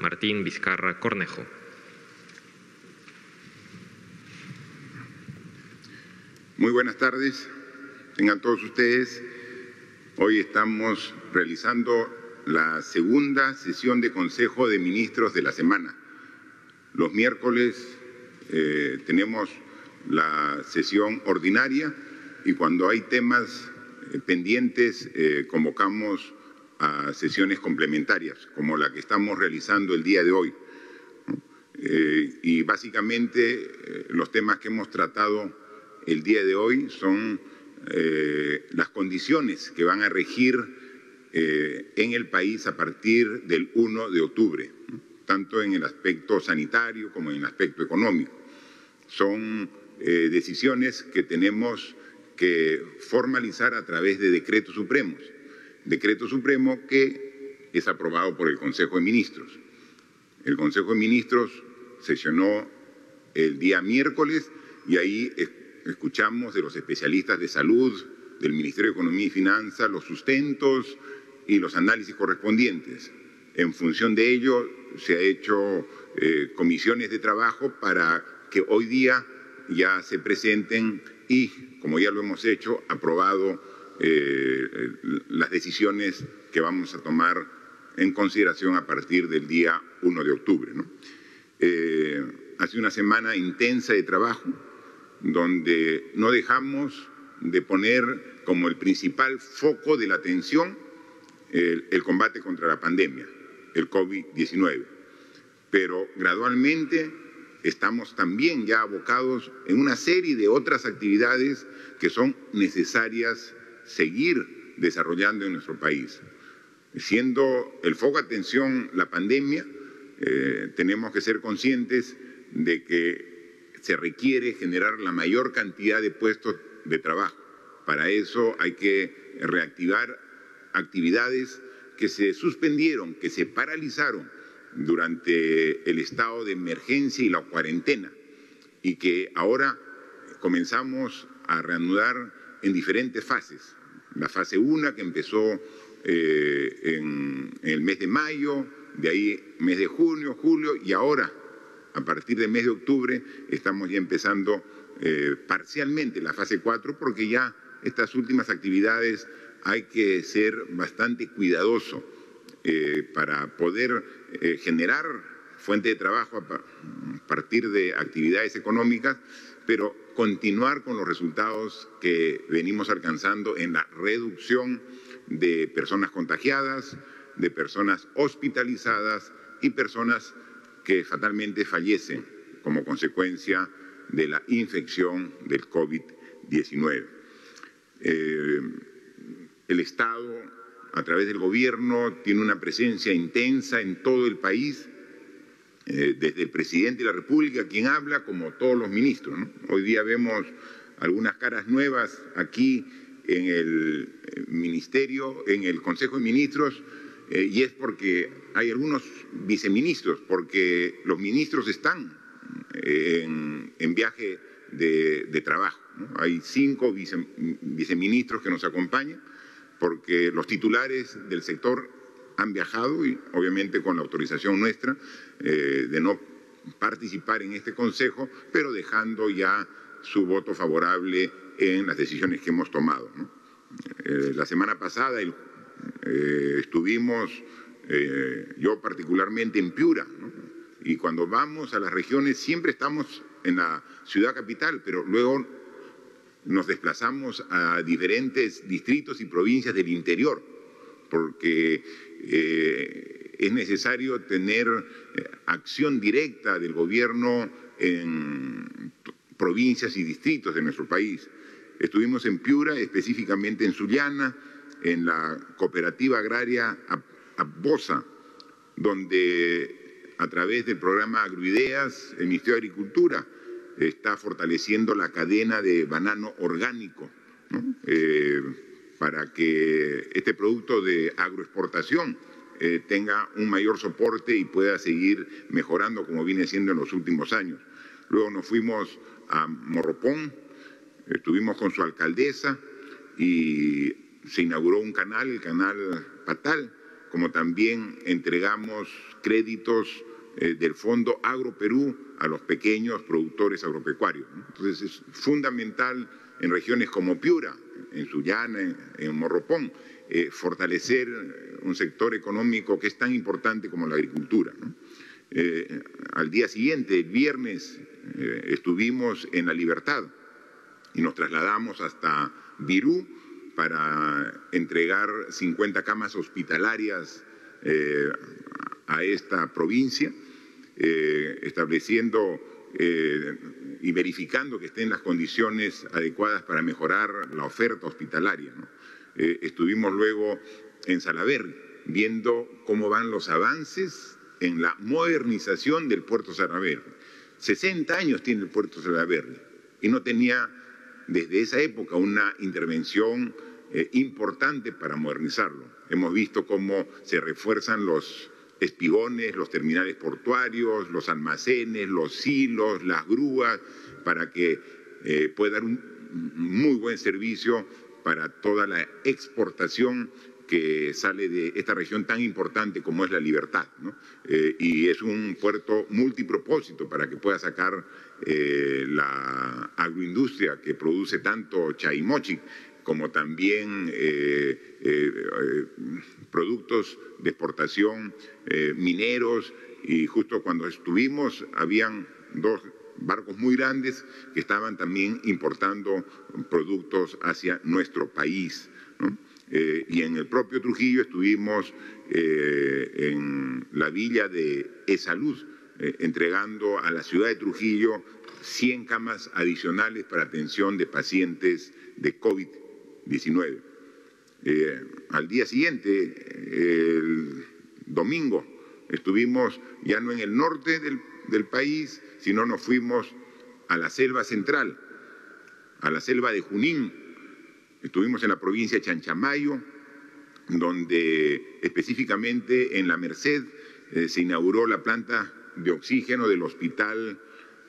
Martín Vizcarra Cornejo. Muy buenas tardes, tengan todos ustedes. Hoy estamos realizando la segunda sesión de Consejo de Ministros de la semana. Los miércoles tenemos la sesión ordinaria y cuando hay temas pendientes convocamos a sesiones complementarias, como la que estamos realizando el día de hoy. Y básicamente los temas que hemos tratado el día de hoy son las condiciones que van a regir en el país a partir del 1 de octubre, tanto en el aspecto sanitario como en el aspecto económico. Son decisiones que tenemos que formalizar a través de decretos supremos. Decreto supremo que es aprobado por el Consejo de Ministros. El Consejo de Ministros sesionó el día miércoles y ahí escuchamos de los especialistas de salud, del Ministerio de Economía y Finanzas, los sustentos y los análisis correspondientes. En función de ello, se ha hecho comisiones de trabajo para que hoy día ya se presenten y, como ya lo hemos hecho, aprobado las decisiones que vamos a tomar en consideración a partir del día 1 de octubre, ¿no? Ha sido una semana intensa de trabajo, donde no dejamos de poner como el principal foco de la atención el combate contra la pandemia, el COVID-19. Pero gradualmente estamos también ya abocados en una serie de otras actividades que son necesarias seguir desarrollando en nuestro país. Siendo el foco de atención la pandemia, tenemos que ser conscientes de que se requiere generar la mayor cantidad de puestos de trabajo. Para eso hay que reactivar actividades que se suspendieron, que se paralizaron durante el estado de emergencia y la cuarentena y que ahora comenzamos a reanudar en diferentes fases. La fase 1 que empezó en el mes de mayo, de ahí mes de junio, julio y ahora a partir del mes de octubre estamos ya empezando parcialmente la fase 4 porque ya estas últimas actividades hay que ser bastante cuidadoso para poder generar fuente de trabajo a partir de actividades económicas, pero continuar con los resultados que venimos alcanzando en la reducción de personas contagiadas, de personas hospitalizadas y personas que fatalmente fallecen como consecuencia de la infección del COVID-19. El Estado, a través del gobierno, tiene una presencia intensa en todo el país, desde el presidente de la República, quien habla, como todos los ministros, ¿no? Hoy día vemos algunas caras nuevas aquí en el Ministerio, en el Consejo de Ministros, y es porque hay algunos viceministros, porque los ministros están en viaje de trabajo, ¿no? Hay 5 viceministros que nos acompañan, porque los titulares del sector han viajado y obviamente con la autorización nuestra de no participar en este consejo, pero dejando ya su voto favorable en las decisiones que hemos tomado, ¿no? La semana pasada estuvimos, yo particularmente en Piura, ¿no? Y cuando vamos a las regiones siempre estamos en la ciudad capital, pero luego nos desplazamos a diferentes distritos y provincias del interior, porque es necesario tener acción directa del gobierno en provincias y distritos de nuestro país. Estuvimos en Piura, específicamente en Sullana, en la cooperativa agraria Apbosa, donde a través del programa Agroideas, el Ministerio de Agricultura está fortaleciendo la cadena de banano orgánico, ¿no? Para que este producto de agroexportación tenga un mayor soporte y pueda seguir mejorando como viene siendo en los últimos años. Luego nos fuimos a Morropón, estuvimos con su alcaldesa y se inauguró un canal, el canal Patal, como también entregamos créditos del Fondo Agroperú a los pequeños productores agropecuarios, ¿no? Entonces es fundamental en regiones como Piura, en Sullana, en Morropón, fortalecer un sector económico que es tan importante como la agricultura, ¿no? Al día siguiente, el viernes, estuvimos en La Libertad y nos trasladamos hasta Virú para entregar 50 camas hospitalarias a esta provincia, estableciendo y verificando que estén las condiciones adecuadas para mejorar la oferta hospitalaria, ¿no? Estuvimos luego en Salaberry viendo cómo van los avances en la modernización del puerto Salaberry. 60 años tiene el puerto Salaberry y no tenía desde esa época una intervención importante para modernizarlo. Hemos visto cómo se refuerzan los espigones, los terminales portuarios, los almacenes, los silos, las grúas, para que pueda dar un muy buen servicio para toda la exportación que sale de esta región tan importante como es La Libertad, ¿no? Y es un puerto multipropósito para que pueda sacar la agroindustria que produce tanto chaimochic como también productos de exportación, mineros, y justo cuando estuvimos habían dos barcos muy grandes que estaban también importando productos hacia nuestro país, ¿no? Y en el propio Trujillo estuvimos en la villa de E-Salud, entregando a la ciudad de Trujillo 100 camas adicionales para atención de pacientes de COVID-19. Al día siguiente, el domingo, estuvimos ya no en el norte del país, sino nos fuimos a la selva central, a la selva de Junín. Estuvimos en la provincia de Chanchamayo, donde específicamente en La Merced se inauguró la planta de oxígeno del hospital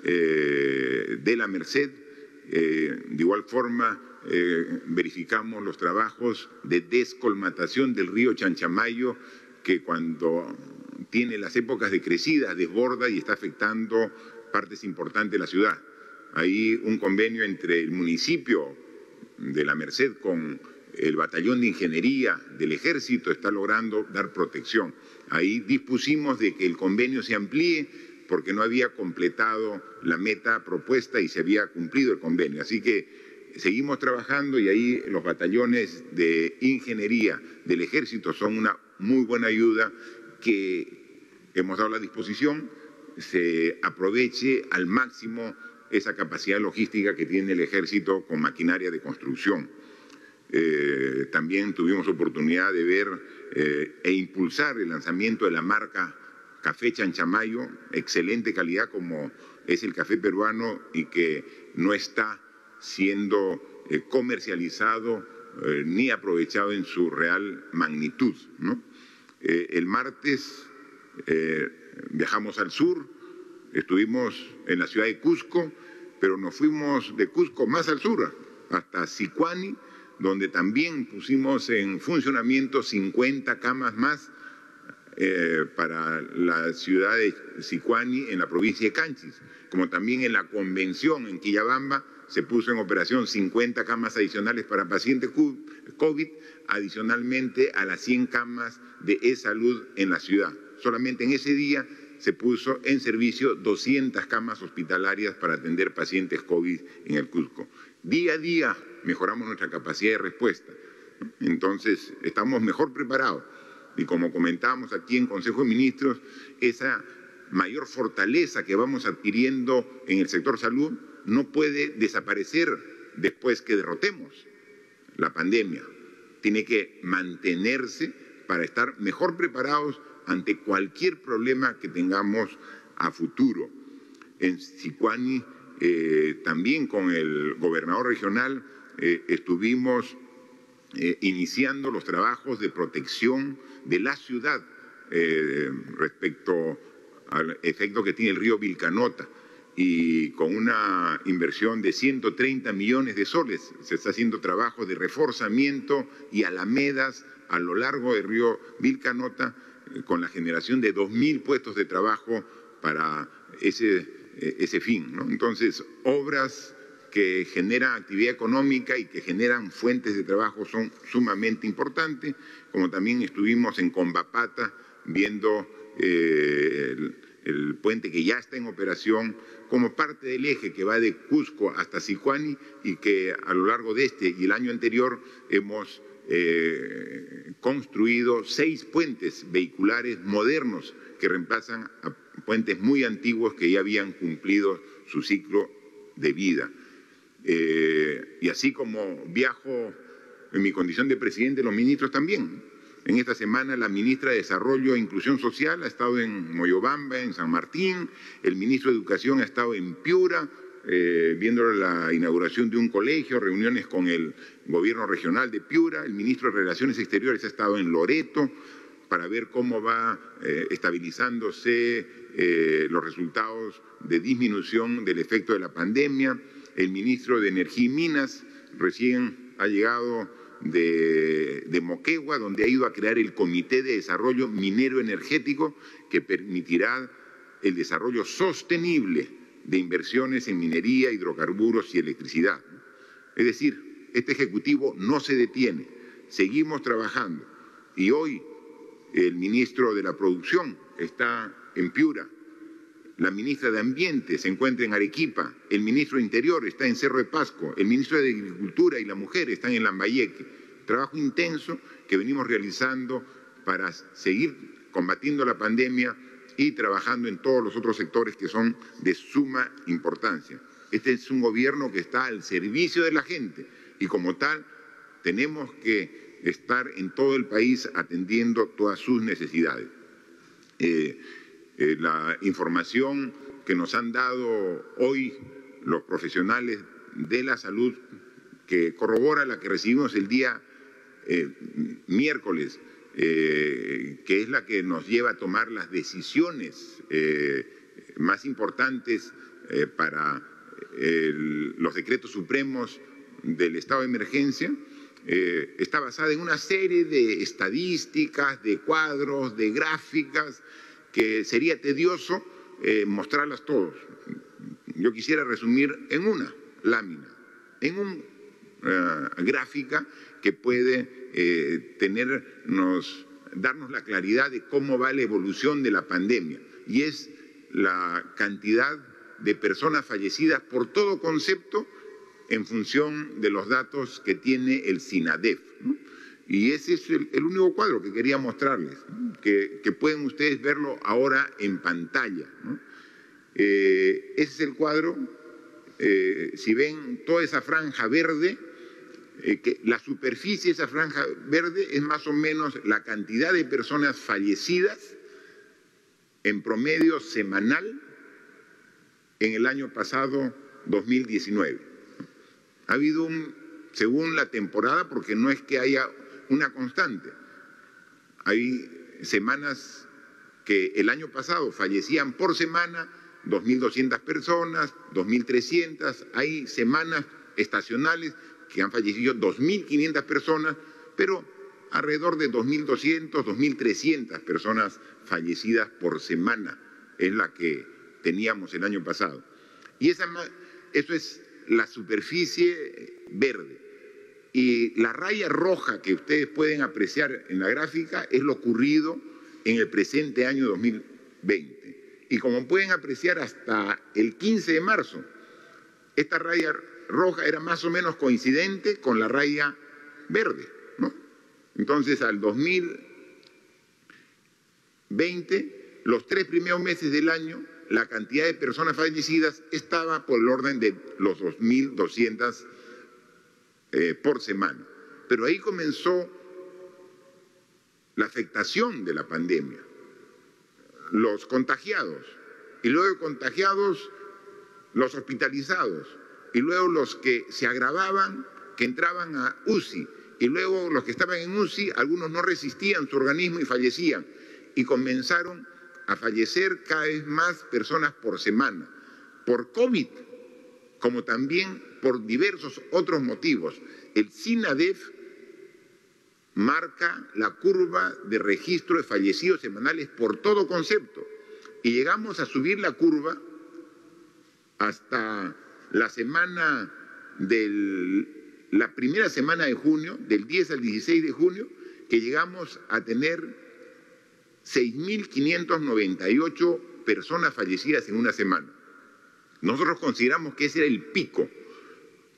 de La Merced. De igual forma, verificamos los trabajos de descolmatación del río Chanchamayo, que cuando tiene las épocas de crecida desborda y está afectando partes importantes de la ciudad. Hay un convenio entre el municipio de La Merced con el batallón de ingeniería del Ejército, está logrando dar protección. Ahí dispusimos de que el convenio se amplíe porque no había completado la meta propuesta y se había cumplido el convenio. Así que seguimos trabajando y ahí los batallones de ingeniería del Ejército son una muy buena ayuda, que hemos dado la disposición, se aproveche al máximo esa capacidad logística que tiene el Ejército con maquinaria de construcción. También tuvimos oportunidad de ver e impulsar el lanzamiento de la marca Café Chanchamayo, excelente calidad como es el café peruano y que no está siendo comercializado ni aprovechado en su real magnitud, ¿no? El martes viajamos al sur, estuvimos en la ciudad de Cusco, pero nos fuimos de Cusco más al sur, hasta Sicuani, donde también pusimos en funcionamiento 50 camas más para la ciudad de Sicuani en la provincia de Canchis, como también en la convención en Quillabamba se puso en operación 50 camas adicionales para pacientes COVID, adicionalmente a las 100 camas de E-Salud en la ciudad. Solamente en ese día se puso en servicio 200 camas hospitalarias para atender pacientes COVID en el Cusco. Día a día mejoramos nuestra capacidad de respuesta. Entonces, estamos mejor preparados. Y como comentábamos aquí en Consejo de Ministros, esa mayor fortaleza que vamos adquiriendo en el sector salud no puede desaparecer después que derrotemos la pandemia. Tiene que mantenerse para estar mejor preparados ante cualquier problema que tengamos a futuro. En Sicuani, también con el gobernador regional, estuvimos iniciando los trabajos de protección de la ciudad respecto al efecto que tiene el río Vilcanota. y con una inversión de 130 millones de soles. Se está haciendo trabajo de reforzamiento y alamedas a lo largo del río Vilcanota, con la generación de 2.000 puestos de trabajo para ese fin, ¿no? Entonces, obras que generan actividad económica y que generan fuentes de trabajo son sumamente importantes, como también estuvimos en Combapata viendo el puente que ya está en operación como parte del eje que va de Cusco hasta Sicuani y que a lo largo de este y el año anterior hemos construido 6 puentes vehiculares modernos que reemplazan a puentes muy antiguos que ya habían cumplido su ciclo de vida. Y así como viajo en mi condición de presidente, los ministros también. En esta semana la ministra de Desarrollo e Inclusión Social ha estado en Moyobamba, en San Martín, el ministro de Educación ha estado en Piura, viendo la inauguración de un colegio, reuniones con el gobierno regional de Piura, el ministro de Relaciones Exteriores ha estado en Loreto para ver cómo va estabilizándose los resultados de disminución del efecto de la pandemia. El ministro de Energía y Minas recién ha llegado de Moquegua, donde ha ido a crear el Comité de Desarrollo Minero Energético que permitirá el desarrollo sostenible de inversiones en minería, hidrocarburos y electricidad. Es decir, este Ejecutivo no se detiene, seguimos trabajando y hoy el ministro de la Producción está en Piura, la ministra de Ambiente se encuentra en Arequipa, el ministro de Interior está en Cerro de Pasco, el ministro de Agricultura y la Mujer están en Lambayeque. Trabajo intenso que venimos realizando para seguir combatiendo la pandemia y trabajando en todos los otros sectores que son de suma importancia. Este es un gobierno que está al servicio de la gente y como tal tenemos que estar en todo el país atendiendo todas sus necesidades. La información que nos han dado hoy los profesionales de la salud, que corrobora la que recibimos el día miércoles, que es la que nos lleva a tomar las decisiones más importantes para los decretos supremos del estado de emergencia, está basada en una serie de estadísticas, de cuadros, de gráficas, que sería tedioso mostrarlas todos. Yo quisiera resumir en una lámina, en una gráfica que puede darnos la claridad de cómo va la evolución de la pandemia, y es la cantidad de personas fallecidas por todo concepto en función de los datos que tiene el SINADEF, ¿no? Y ese es el único cuadro que quería mostrarles, ¿no? que pueden ustedes verlo ahora en pantalla, ¿no? Ese es el cuadro. Si ven toda esa franja verde, que la superficie de esa franja verde es más o menos la cantidad de personas fallecidas en promedio semanal en el año pasado 2019. Ha habido según la temporada, porque no es que haya una constante. Hay semanas que el año pasado fallecían por semana 2.200 personas, 2.300, hay semanas estacionales que han fallecido 2.500 personas, pero alrededor de 2.200, 2.300 personas fallecidas por semana es la que teníamos el año pasado. Y eso es la superficie verde. Y la raya roja que ustedes pueden apreciar en la gráfica es lo ocurrido en el presente año 2020. Y como pueden apreciar, hasta el 15 de marzo, esta raya roja era más o menos coincidente con la raya verde, ¿no? Entonces, al 2020, los 3 primeros meses del año, la cantidad de personas fallecidas estaba por el orden de los 2.200 por semana. Pero ahí comenzó la afectación de la pandemia, los contagiados, y luego de contagiados, los hospitalizados, y luego los que se agravaban, que entraban a UCI, y luego los que estaban en UCI, algunos no resistían su organismo y fallecían, y comenzaron a fallecer cada vez más personas por semana, por COVID, como también por diversos otros motivos. El SINADEF marca la curva de registro de fallecidos semanales por todo concepto y llegamos a subir la curva hasta la primera semana de junio, del 10 al 16 de junio, que llegamos a tener 6.598 personas fallecidas en una semana. Nosotros consideramos que ese era el pico,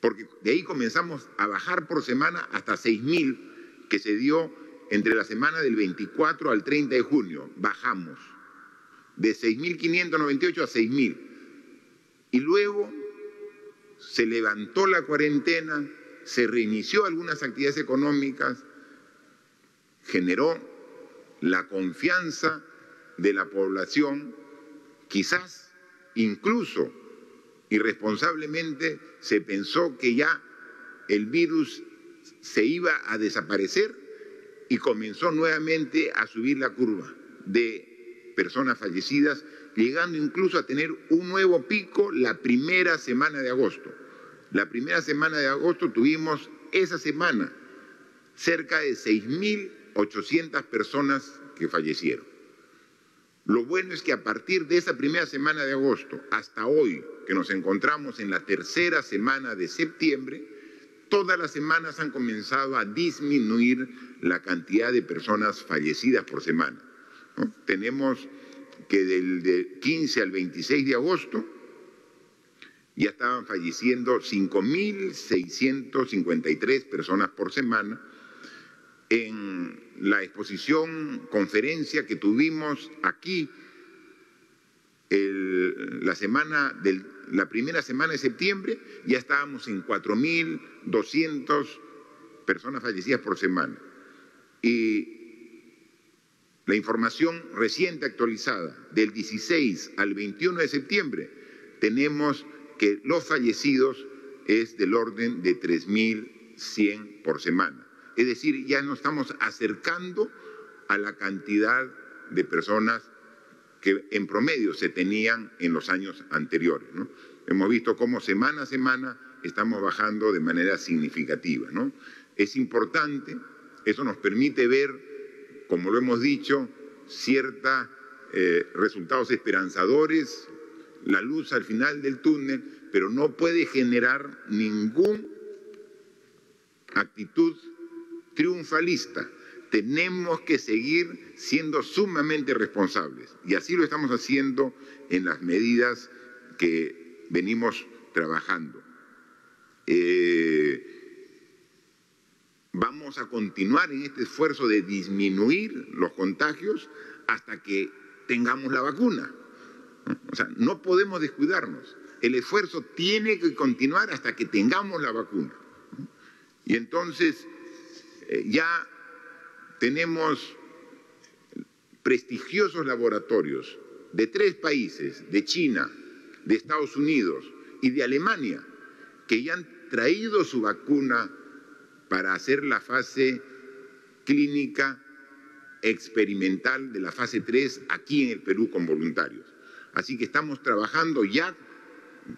porque de ahí comenzamos a bajar por semana hasta 6.000, que se dio entre la semana del 24 al 30 de junio. Bajamos de 6.598 a 6.000. Y luego se levantó la cuarentena, se reinició algunas actividades económicas, generó la confianza de la población, quizás incluso irresponsablemente se pensó que ya el virus se iba a desaparecer y comenzó nuevamente a subir la curva de personas fallecidas, llegando incluso a tener un nuevo pico la primera semana de agosto. La primera semana de agosto tuvimos esa semana cerca de 6.800 personas que fallecieron. Lo bueno es que a partir de esa primera semana de agosto hasta hoy, que nos encontramos en la tercera semana de septiembre, todas las semanas han comenzado a disminuir la cantidad de personas fallecidas por semana, ¿no? Tenemos que del 15 al 26 de agosto ya estaban falleciendo 5.653 personas por semana. En la exposición, conferencia que tuvimos aquí la primera semana de septiembre, ya estábamos en 4.200 personas fallecidas por semana. Y la información reciente actualizada, del 16 al 21 de septiembre, tenemos que los fallecidos es del orden de 3.100 por semana. Es decir, ya nos estamos acercando a la cantidad de personas que en promedio se tenían en los años anteriores, ¿no? Hemos visto cómo semana a semana estamos bajando de manera significativa, ¿no? Es importante, eso nos permite ver, como lo hemos dicho, ciertos resultados esperanzadores, la luz al final del túnel, pero no puede generar ninguna actitud triunfalista. Tenemos que seguir siendo sumamente responsables y así lo estamos haciendo en las medidas que venimos trabajando. Vamos a continuar en este esfuerzo de disminuir los contagios hasta que tengamos la vacuna. O sea, no podemos descuidarnos. El esfuerzo tiene que continuar hasta que tengamos la vacuna. Y entonces ya tenemos prestigiosos laboratorios de 3 países, de China, de Estados Unidos y de Alemania, que ya han traído su vacuna para hacer la fase clínica experimental de la fase 3 aquí en el Perú con voluntarios. Así que estamos trabajando ya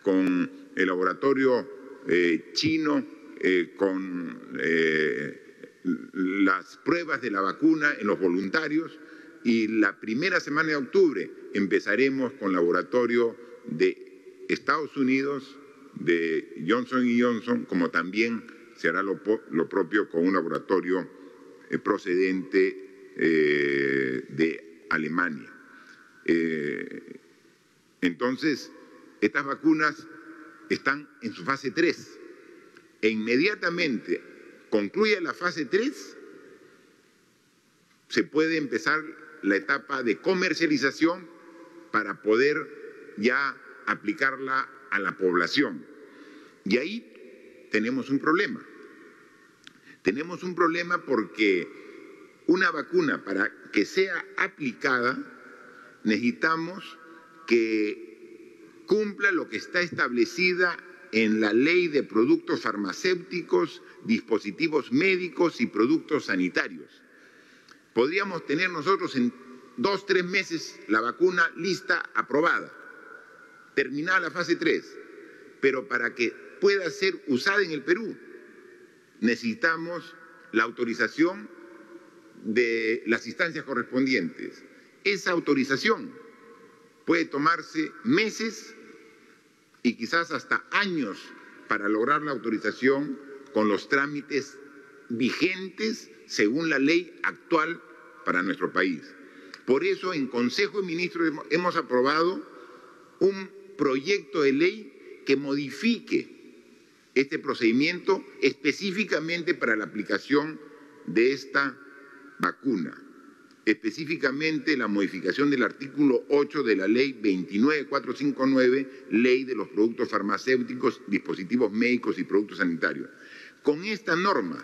con el laboratorio chino, con las pruebas de la vacuna en los voluntarios, y la primera semana de octubre empezaremos con laboratorio de Estados Unidos, de Johnson & Johnson, como también se hará lo propio con un laboratorio procedente de Alemania. Entonces, estas vacunas están en su fase 3 e inmediatamente concluya la fase 3, se puede empezar la etapa de comercialización para poder ya aplicarla a la población. Y ahí tenemos un problema. Tenemos un problema porque una vacuna, para que sea aplicada, necesitamos que cumpla lo que está establecida en la Ley de Productos Farmacéuticos, Dispositivos Médicos y Productos Sanitarios. Podríamos tener nosotros en 2 o 3 meses la vacuna lista, aprobada, terminada la fase 3, pero para que pueda ser usada en el Perú necesitamos la autorización de las instancias correspondientes. Esa autorización puede tomarse meses y quizás hasta años para lograr la autorización con los trámites vigentes según la ley actual para nuestro país. Por eso en Consejo de Ministros hemos aprobado un proyecto de ley que modifique este procedimiento específicamente para la aplicación de esta vacuna, específicamente la modificación del artículo 8 de la Ley 29459, Ley de los Productos Farmacéuticos, Dispositivos Médicos y Productos Sanitarios. Con esta norma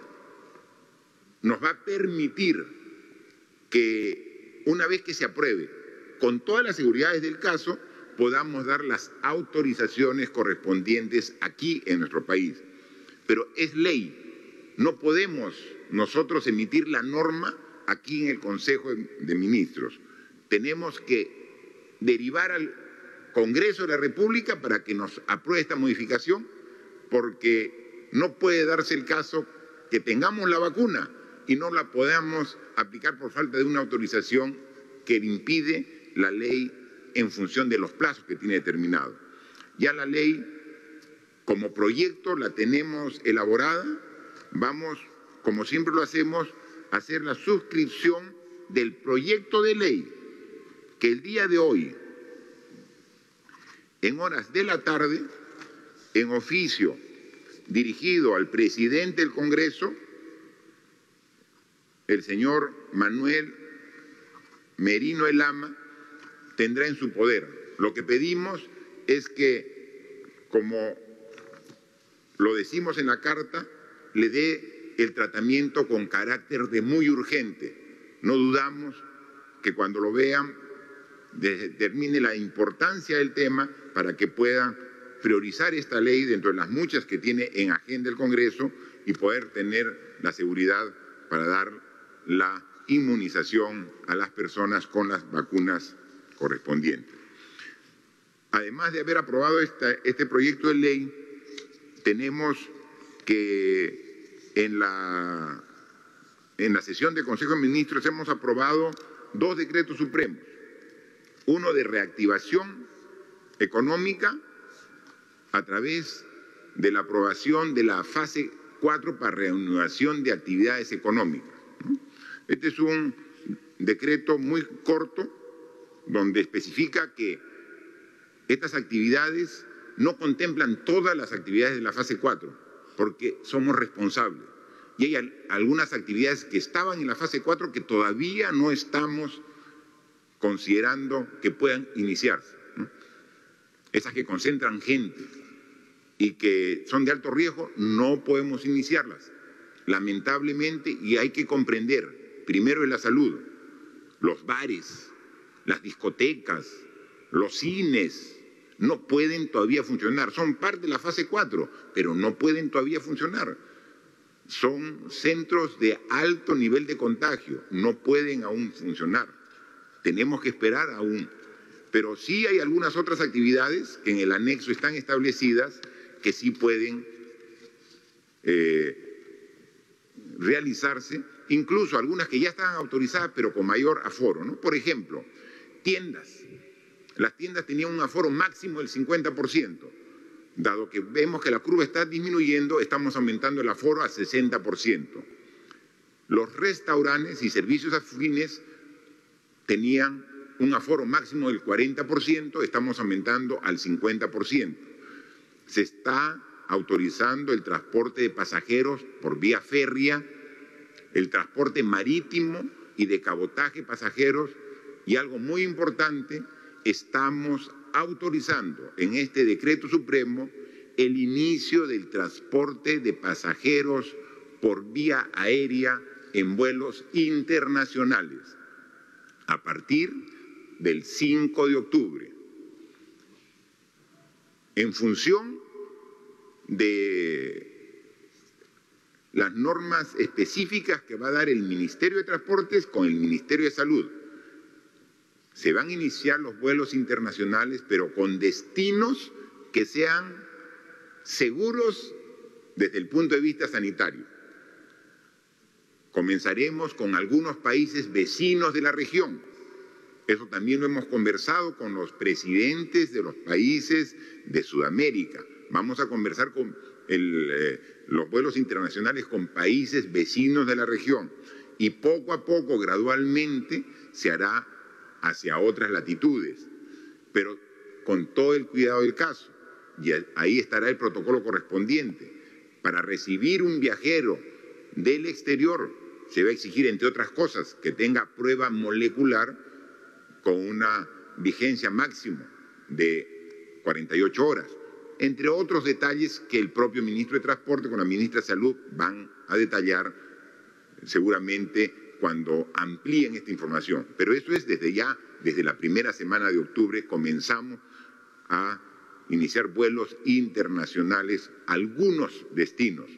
nos va a permitir que, una vez que se apruebe, con todas las seguridades del caso, podamos dar las autorizaciones correspondientes aquí en nuestro país. Pero es ley, no podemos nosotros emitir la norma aquí en el Consejo de Ministros. Tenemos que derivar al Congreso de la República para que nos apruebe esta modificación, porque no puede darse el caso que tengamos la vacuna y no la podamos aplicar por falta de una autorización que impide la ley en función de los plazos que tiene determinado. Ya la ley, como proyecto, la tenemos elaborada. Vamos, como siempre lo hacemos, a hacer la suscripción del proyecto de ley que el día de hoy, en horas de la tarde, en oficio dirigido al presidente del Congreso, el señor Manuel Merino Elama, tendrá en su poder. Lo que pedimos es que, como lo decimos en la carta, le dé el tratamiento con carácter de muy urgente. No dudamos que cuando lo vean determine la importancia del tema para que puedan priorizar esta ley dentro de las muchas que tiene en agenda el Congreso y poder tener la seguridad para dar la inmunización a las personas con las vacunas correspondientes. Además de haber aprobado este proyecto de ley, tenemos que en la sesión del Consejo de Ministros hemos aprobado 2 decretos supremos, uno de reactivación económica a través de la aprobación de la fase 4 para reanudación de actividades económicas. Este es un decreto muy corto donde especifica que estas actividades no contemplan todas las actividades de la fase 4, porque somos responsables. Y hay algunas actividades que estaban en la fase 4 que todavía no estamos considerando que puedan iniciarse, ¿no? Esas que concentran gente y que son de alto riesgo, no podemos iniciarlas, lamentablemente, y hay que comprender, primero en la salud, los bares, las discotecas, los cines, no pueden todavía funcionar. Son parte de la fase 4, pero no pueden todavía funcionar. Son centros de alto nivel de contagio, no pueden aún funcionar. Tenemos que esperar aún. Pero sí hay algunas otras actividades que en el anexo están establecidas que sí pueden realizarse, incluso algunas que ya están autorizadas pero con mayor aforo, ¿no? Por ejemplo, tiendas. Las tiendas tenían un aforo máximo del 50%. Dado que vemos que la curva está disminuyendo, estamos aumentando el aforo a 60%. Los restaurantes y servicios afines tenían un aforo máximo del 40%, estamos aumentando al 50%. Se está autorizando el transporte de pasajeros por vía férrea, el transporte marítimo y de cabotaje pasajeros, y algo muy importante, estamos autorizando en este decreto supremo el inicio del transporte de pasajeros por vía aérea en vuelos internacionales a partir del 5 de octubre. En función de las normas específicas que va a dar el Ministerio de Transportes con el Ministerio de Salud. Se van a iniciar los vuelos internacionales, pero con destinos que sean seguros desde el punto de vista sanitario. Comenzaremos con algunos países vecinos de la región. Eso también lo hemos conversado con los presidentes de los países de Sudamérica. Vamos a conversar con los vuelos internacionales con países vecinos de la región. Y poco a poco, gradualmente, se hará hacia otras latitudes, pero con todo el cuidado del caso. Y ahí estará el protocolo correspondiente. Para recibir un viajero del exterior se va a exigir, entre otras cosas, que tenga prueba molecular con una vigencia máxima de 48 horas, entre otros detalles que el propio ministro de Transporte con la ministra de Salud van a detallar seguramente cuando amplíen esta información. Pero eso es desde la primera semana de octubre, comenzamos a iniciar vuelos internacionales a algunos destinos.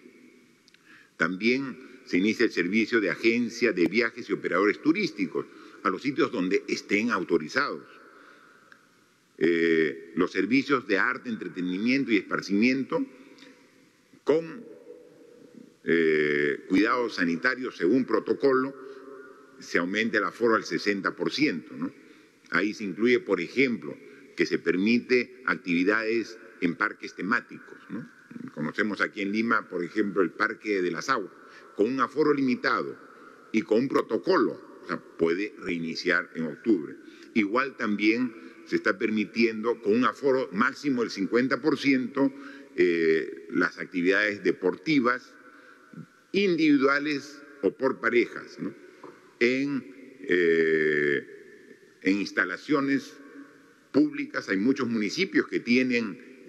También se inicia el servicio de agencia de viajes y operadores turísticos a los sitios donde estén autorizados. Los servicios de arte, entretenimiento y esparcimiento con cuidados sanitarios según protocolo, se aumenta el aforo al 60%, ¿no? Ahí se incluye, por ejemplo, que se permite actividades en parques temáticos, ¿no? Conocemos aquí en Lima, por ejemplo, el Parque de las Aguas, con un aforo limitado y con un protocolo, o sea, puede reiniciar en octubre. Igual también se está permitiendo con un aforo máximo del 50% las actividades deportivas, individuales o por parejas, ¿no? En instalaciones públicas. Hay muchos municipios que tienen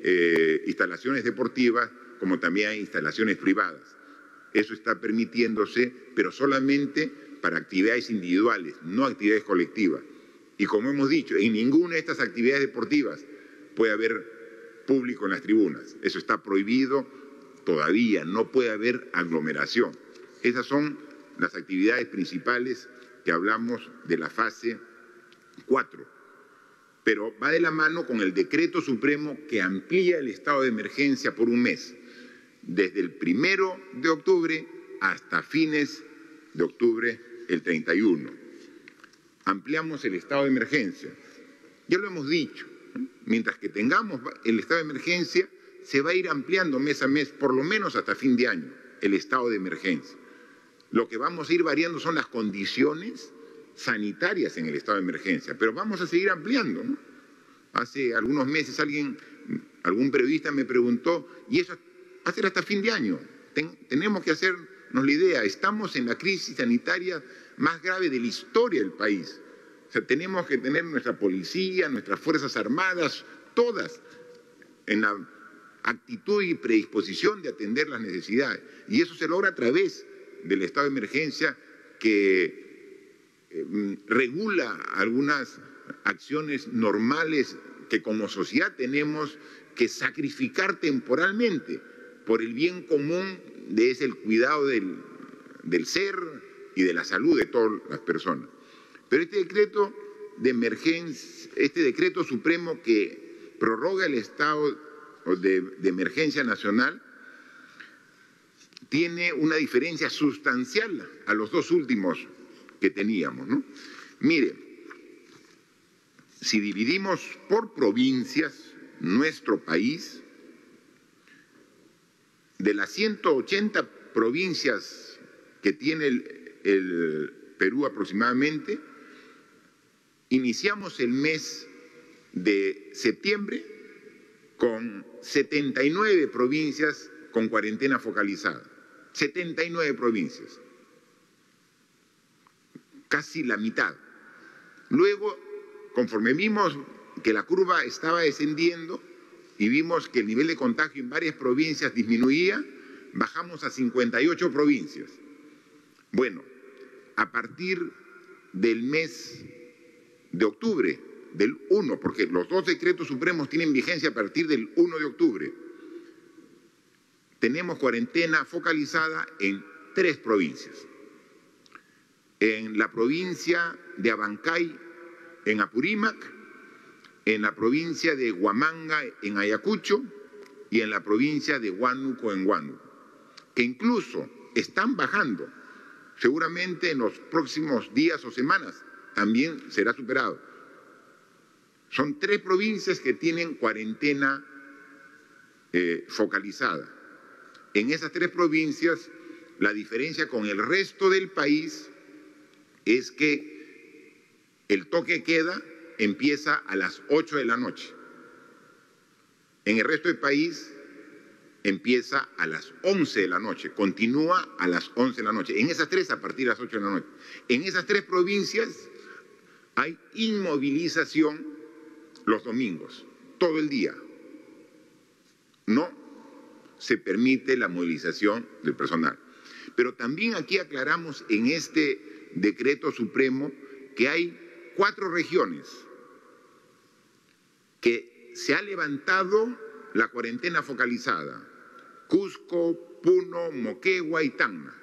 instalaciones deportivas, como también hay instalaciones privadas. Eso está permitiéndose, pero solamente para actividades individuales, no actividades colectivas. Y como hemos dicho, en ninguna de estas actividades deportivas puede haber público en las tribunas. Eso está prohibido todavía, no puede haber aglomeración. Esas son las actividades principales que hablamos de la fase 4. Pero va de la mano con el decreto supremo que amplía el estado de emergencia por un mes, desde el 1 de octubre hasta fines de octubre, el 31. Ampliamos el estado de emergencia. Ya lo hemos dicho, ¿no? Mientras que tengamos el estado de emergencia, se va a ir ampliando mes a mes, por lo menos hasta fin de año, el estado de emergencia. Lo que vamos a ir variando son las condiciones sanitarias en el estado de emergencia, pero vamos a seguir ampliando, ¿no? Hace algunos meses algún periodista me preguntó, ¿y eso va a ser hasta fin de año? Tenemos que hacernos la idea, estamos en la crisis sanitaria más grave de la historia del país. O sea, tenemos que tener nuestra policía, nuestras Fuerzas Armadas, todas en la actitud y predisposición de atender las necesidades. Y eso se logra a través del estado de emergencia que regula algunas acciones normales que como sociedad tenemos que sacrificar temporalmente por el bien común de ese el cuidado del ser y de la salud de todas las personas. Pero este decreto de emergencia, este decreto supremo que prorroga el estado de emergencia nacional, tiene una diferencia sustancial a los dos últimos que teníamos, ¿no? Mire, si dividimos por provincias nuestro país, de las 180 provincias que tiene el Perú aproximadamente, iniciamos el mes de septiembre con 79 provincias con cuarentena focalizada. 79 provincias. Casi la mitad. Luego, conforme vimos que la curva estaba descendiendo y vimos que el nivel de contagio en varias provincias disminuía, bajamos a 58 provincias. Bueno, a partir del mes de octubre, del 1, porque los dos decretos supremos tienen vigencia a partir del 1 de octubre, tenemos cuarentena focalizada en 3 provincias. En la provincia de Abancay en Apurímac, en la provincia de Huamanga, en Ayacucho, y en la provincia de Huánuco, en Huánuco, que incluso están bajando. Seguramente en los próximos días o semanas también será superado. Son 3 provincias que tienen cuarentena focalizada. En esas 3 provincias, la diferencia con el resto del país es que el toque de queda empieza a las 8 de la noche. En el resto del país empieza a las 11 de la noche, continúa a las 11 de la noche. En esas 3 a partir de las 8 de la noche. En esas 3 provincias hay inmovilización los domingos, todo el día. No se permite la movilización del personal. Pero también aquí aclaramos en este decreto supremo que hay 4 regiones que se ha levantado la cuarentena focalizada: Cusco, Puno, Moquegua y Tacna.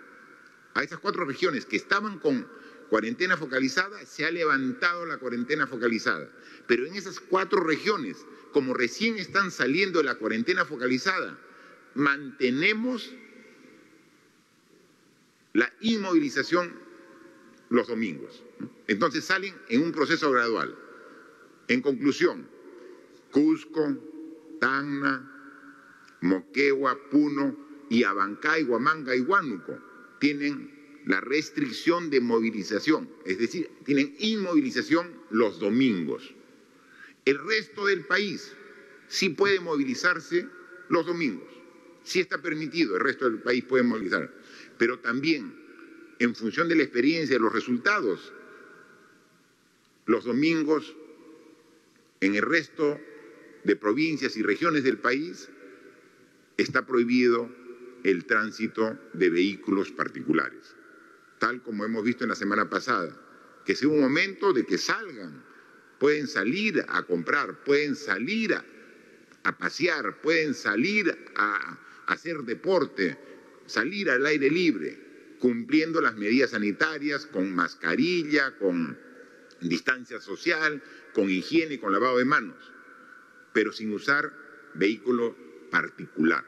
A esas 4 regiones que estaban con cuarentena focalizada se ha levantado la cuarentena focalizada. Pero en esas 4 regiones, como recién están saliendo de la cuarentena focalizada, mantenemos la inmovilización los domingos. Entonces salen en un proceso gradual. En conclusión, Cusco, Tacna, Moquegua, Puno y Abancay, Huamanga y Huánuco tienen la restricción de movilización, es decir, tienen inmovilización los domingos. El resto del país sí puede movilizarse los domingos, sí está permitido, el resto del país puede movilizar, pero también en función de la experiencia, de los resultados, los domingos en el resto de provincias y regiones del país está prohibido el tránsito de vehículos particulares, tal como hemos visto en la semana pasada, que sea un momento de que salgan, pueden salir a comprar, pueden salir a pasear, pueden salir a hacer deporte, salir al aire libre, cumpliendo las medidas sanitarias, con mascarilla, con distancia social, con higiene, con lavado de manos, pero sin usar vehículo particular.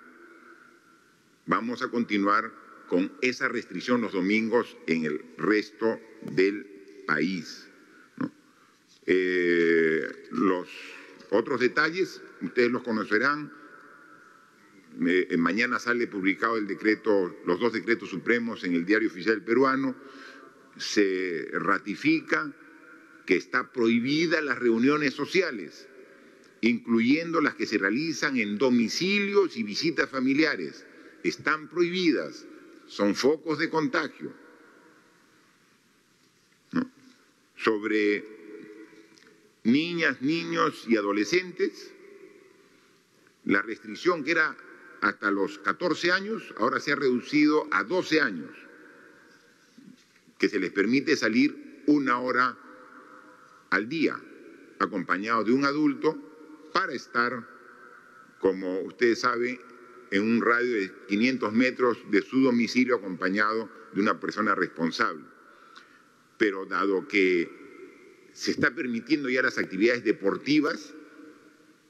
Vamos a continuar con esa restricción los domingos en el resto del país, ¿no? Los otros detalles, ustedes los conocerán. Mañana sale publicado el decreto, los 2 decretos supremos en el Diario Oficial Peruano. Se ratifica que está prohibida las reuniones sociales, incluyendo las que se realizan en domicilios y visitas familiares. Están prohibidas, son focos de contagio, ¿no? Sobre niñas, niños y adolescentes, la restricción que era hasta los 14 años, ahora se ha reducido a 12 años, que se les permite salir 1 hora al día, acompañado de un adulto, para estar, como ustedes saben, en un radio de 500 metros de su domicilio, acompañado de una persona responsable. Pero dado que se está permitiendo ya las actividades deportivas,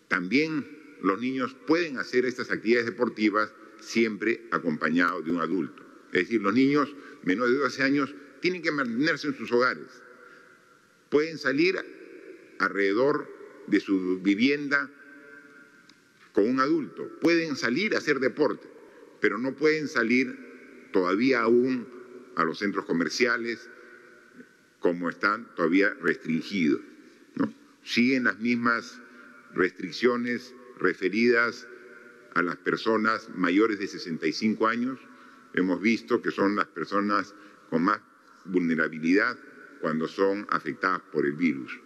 también los niños pueden hacer estas actividades deportivas siempre acompañados de un adulto. Es decir, los niños menores de 12 años tienen que mantenerse en sus hogares. Pueden salir alrededor de su vivienda con un adulto, pueden salir a hacer deporte, pero no pueden salir todavía aún a los centros comerciales, como están todavía restringidos, ¿no? Siguen las mismas restricciones referidas a las personas mayores de 65 años. Hemos visto que son las personas con más vulnerabilidad cuando son afectadas por el virus.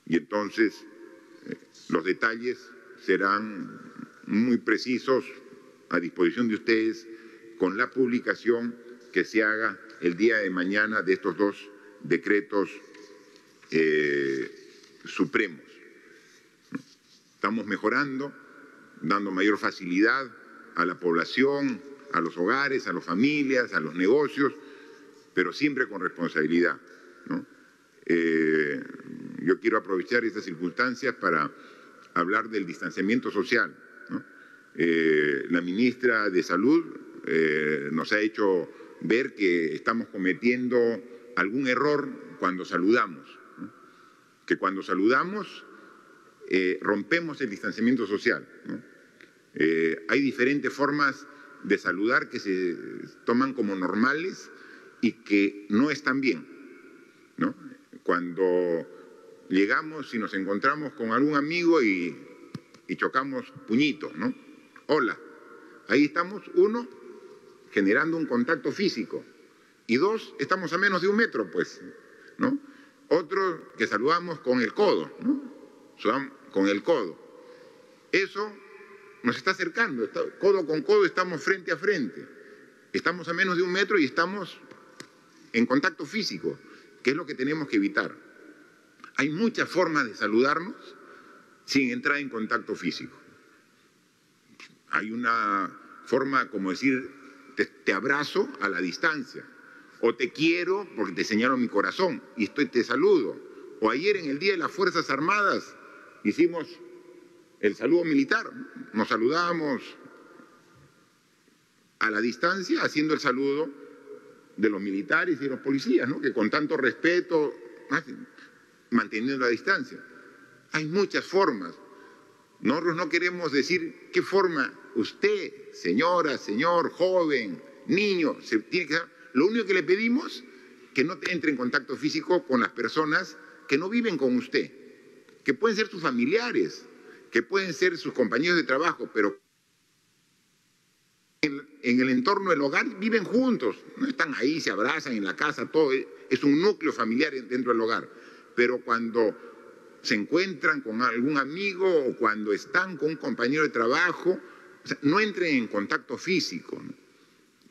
Y entonces los detalles serán muy precisos a disposición de ustedes con la publicación que se haga el día de mañana de estos 2 decretos supremos. Estamos mejorando, dando mayor facilidad a la población, a los hogares, a las familias, a los negocios, pero siempre con responsabilidad, ¿no? yo quiero aprovechar estas circunstancias para hablar del distanciamiento social, ¿no? La ministra de Salud nos ha hecho ver que estamos cometiendo algún error cuando saludamos, ¿no? Que cuando saludamos rompemos el distanciamiento social, ¿no? Hay diferentes formas de saludar que se toman como normales y que no están bien, ¿no? Cuando llegamos y nos encontramos con algún amigo y chocamos puñitos, ¿no? Hola. Ahí estamos, uno, generando un contacto físico, y dos, estamos a menos de 1 metro, pues, ¿no? Otro, que saludamos con el codo, ¿no? Con el codo. Eso nos está acercando, codo con codo estamos frente a frente. Estamos a menos de 1 metro y estamos en contacto físico, que es lo que tenemos que evitar. Hay muchas formas de saludarnos sin entrar en contacto físico. Hay una forma como decir, te abrazo a la distancia, o te quiero porque te señalo mi corazón y te saludo. O ayer en el Día de las Fuerzas Armadas hicimos el saludo militar, nos saludamos a la distancia haciendo el saludo de los militares y de los policías, ¿no? Que con tanto respeto, manteniendo la distancia. Hay muchas formas. Nosotros no queremos decir qué forma usted, señora, señor, joven, niño, se tiene que dar. Lo único que le pedimos es que no entre en contacto físico con las personas que no viven con usted, que pueden ser sus familiares, que pueden ser sus compañeros de trabajo, pero en el entorno del hogar viven juntos, no están ahí, se abrazan en la casa, todo es un núcleo familiar dentro del hogar. Pero cuando se encuentran con algún amigo o cuando están con un compañero de trabajo, o sea, no entren en contacto físico, ¿no?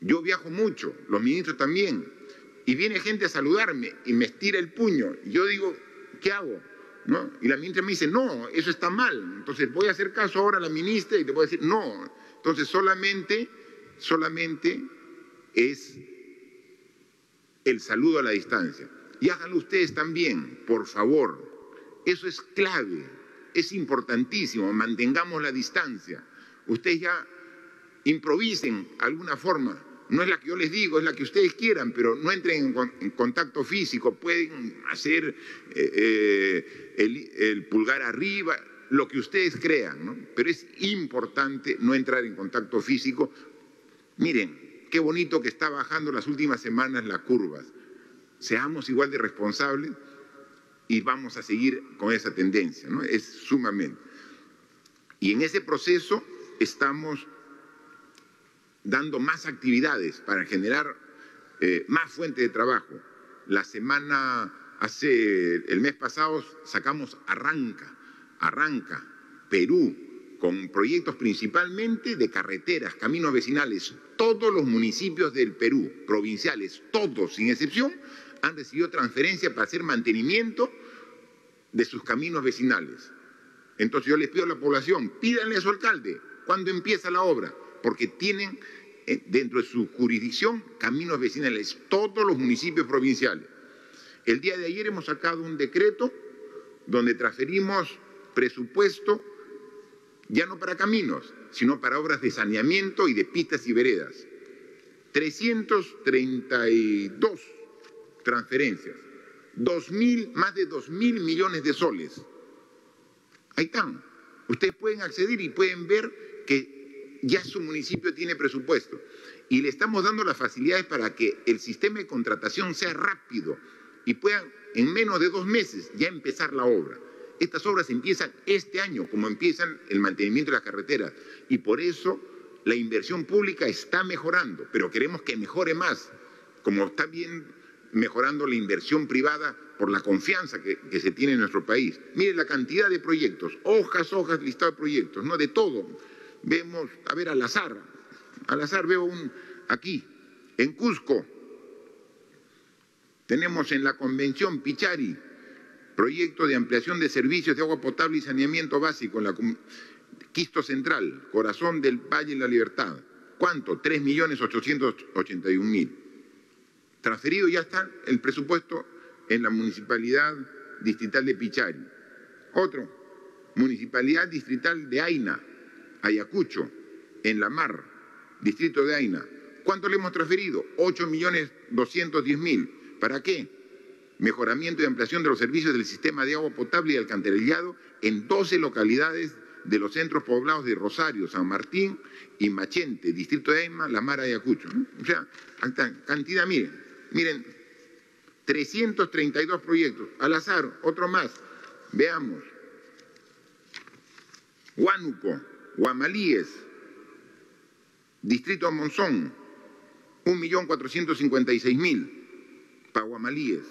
Yo viajo mucho, los ministros también, y viene gente a saludarme y me estira el puño, y yo digo, ¿qué hago? ¿No? Y la ministra me dice, no, eso está mal. Entonces voy a hacer caso ahora a la ministra y te voy a decir, no. Entonces solamente es el saludo a la distancia. Y háganlo ustedes también, por favor. Eso es clave, es importantísimo, mantengamos la distancia. Ustedes ya improvisen alguna forma, no es la que yo les digo, es la que ustedes quieran, pero no entren en contacto físico, pueden hacer el pulgar arriba, lo que ustedes crean, ¿no? Pero es importante no entrar en contacto físico. Miren, qué bonito que está bajando las últimas semanas las curvas. Seamos igual de responsables y vamos a seguir con esa tendencia, ¿no? Es sumamente. Y en ese proceso estamos dando más actividades para generar más fuentes de trabajo. El mes pasado sacamos Arranca, Perú, con proyectos principalmente de carreteras, caminos vecinales. Todos los municipios del Perú, provinciales, todos sin excepción, han recibido transferencia para hacer mantenimiento de sus caminos vecinales. Entonces yo les pido a la población, pídanle a su alcalde cuándo empieza la obra, porque tienen dentro de su jurisdicción caminos vecinales, todos los municipios provinciales. El día de ayer hemos sacado un decreto donde transferimos presupuesto ya no para caminos, sino para obras de saneamiento y de pistas y veredas. 332 transferencias, más de 2.000 millones de soles. Ahí están. Ustedes pueden acceder y pueden ver que ya su municipio tiene presupuesto. Y le estamos dando las facilidades para que el sistema de contratación sea rápido y puedan en menos de 2 meses ya empezar la obra. Estas obras empiezan este año, como empiezan el mantenimiento de las carreteras. Y por eso la inversión pública está mejorando, pero queremos que mejore más, como está bien mejorando la inversión privada por la confianza que se tiene en nuestro país. Mire la cantidad de proyectos, hojas, listado de proyectos, ¿no? De todo. Vemos, a ver, al azar veo aquí, en Cusco, tenemos en la Convención Pichari, proyecto de ampliación de servicios de agua potable y saneamiento básico en la Quisto Central, corazón del Valle de la Libertad. ¿Cuánto? 3.881.000. Transferido ya está el presupuesto en la Municipalidad Distrital de Pichari. Otro, Municipalidad Distrital de Aina, Ayacucho, en La Mar, Distrito de Aina. ¿Cuánto le hemos transferido? 8.210.000. ¿Para qué? Mejoramiento y ampliación de los servicios del sistema de agua potable y alcantarillado en 12 localidades de los centros poblados de Rosario, San Martín y Machente, Distrito de Aima, La Mar, Ayacucho. O sea, cantidad, miren, 332 proyectos. Al azar, otro más. Veamos. Huánuco, Guamalíes, Distrito de Monzón, 1.456.000 para Guamalíes.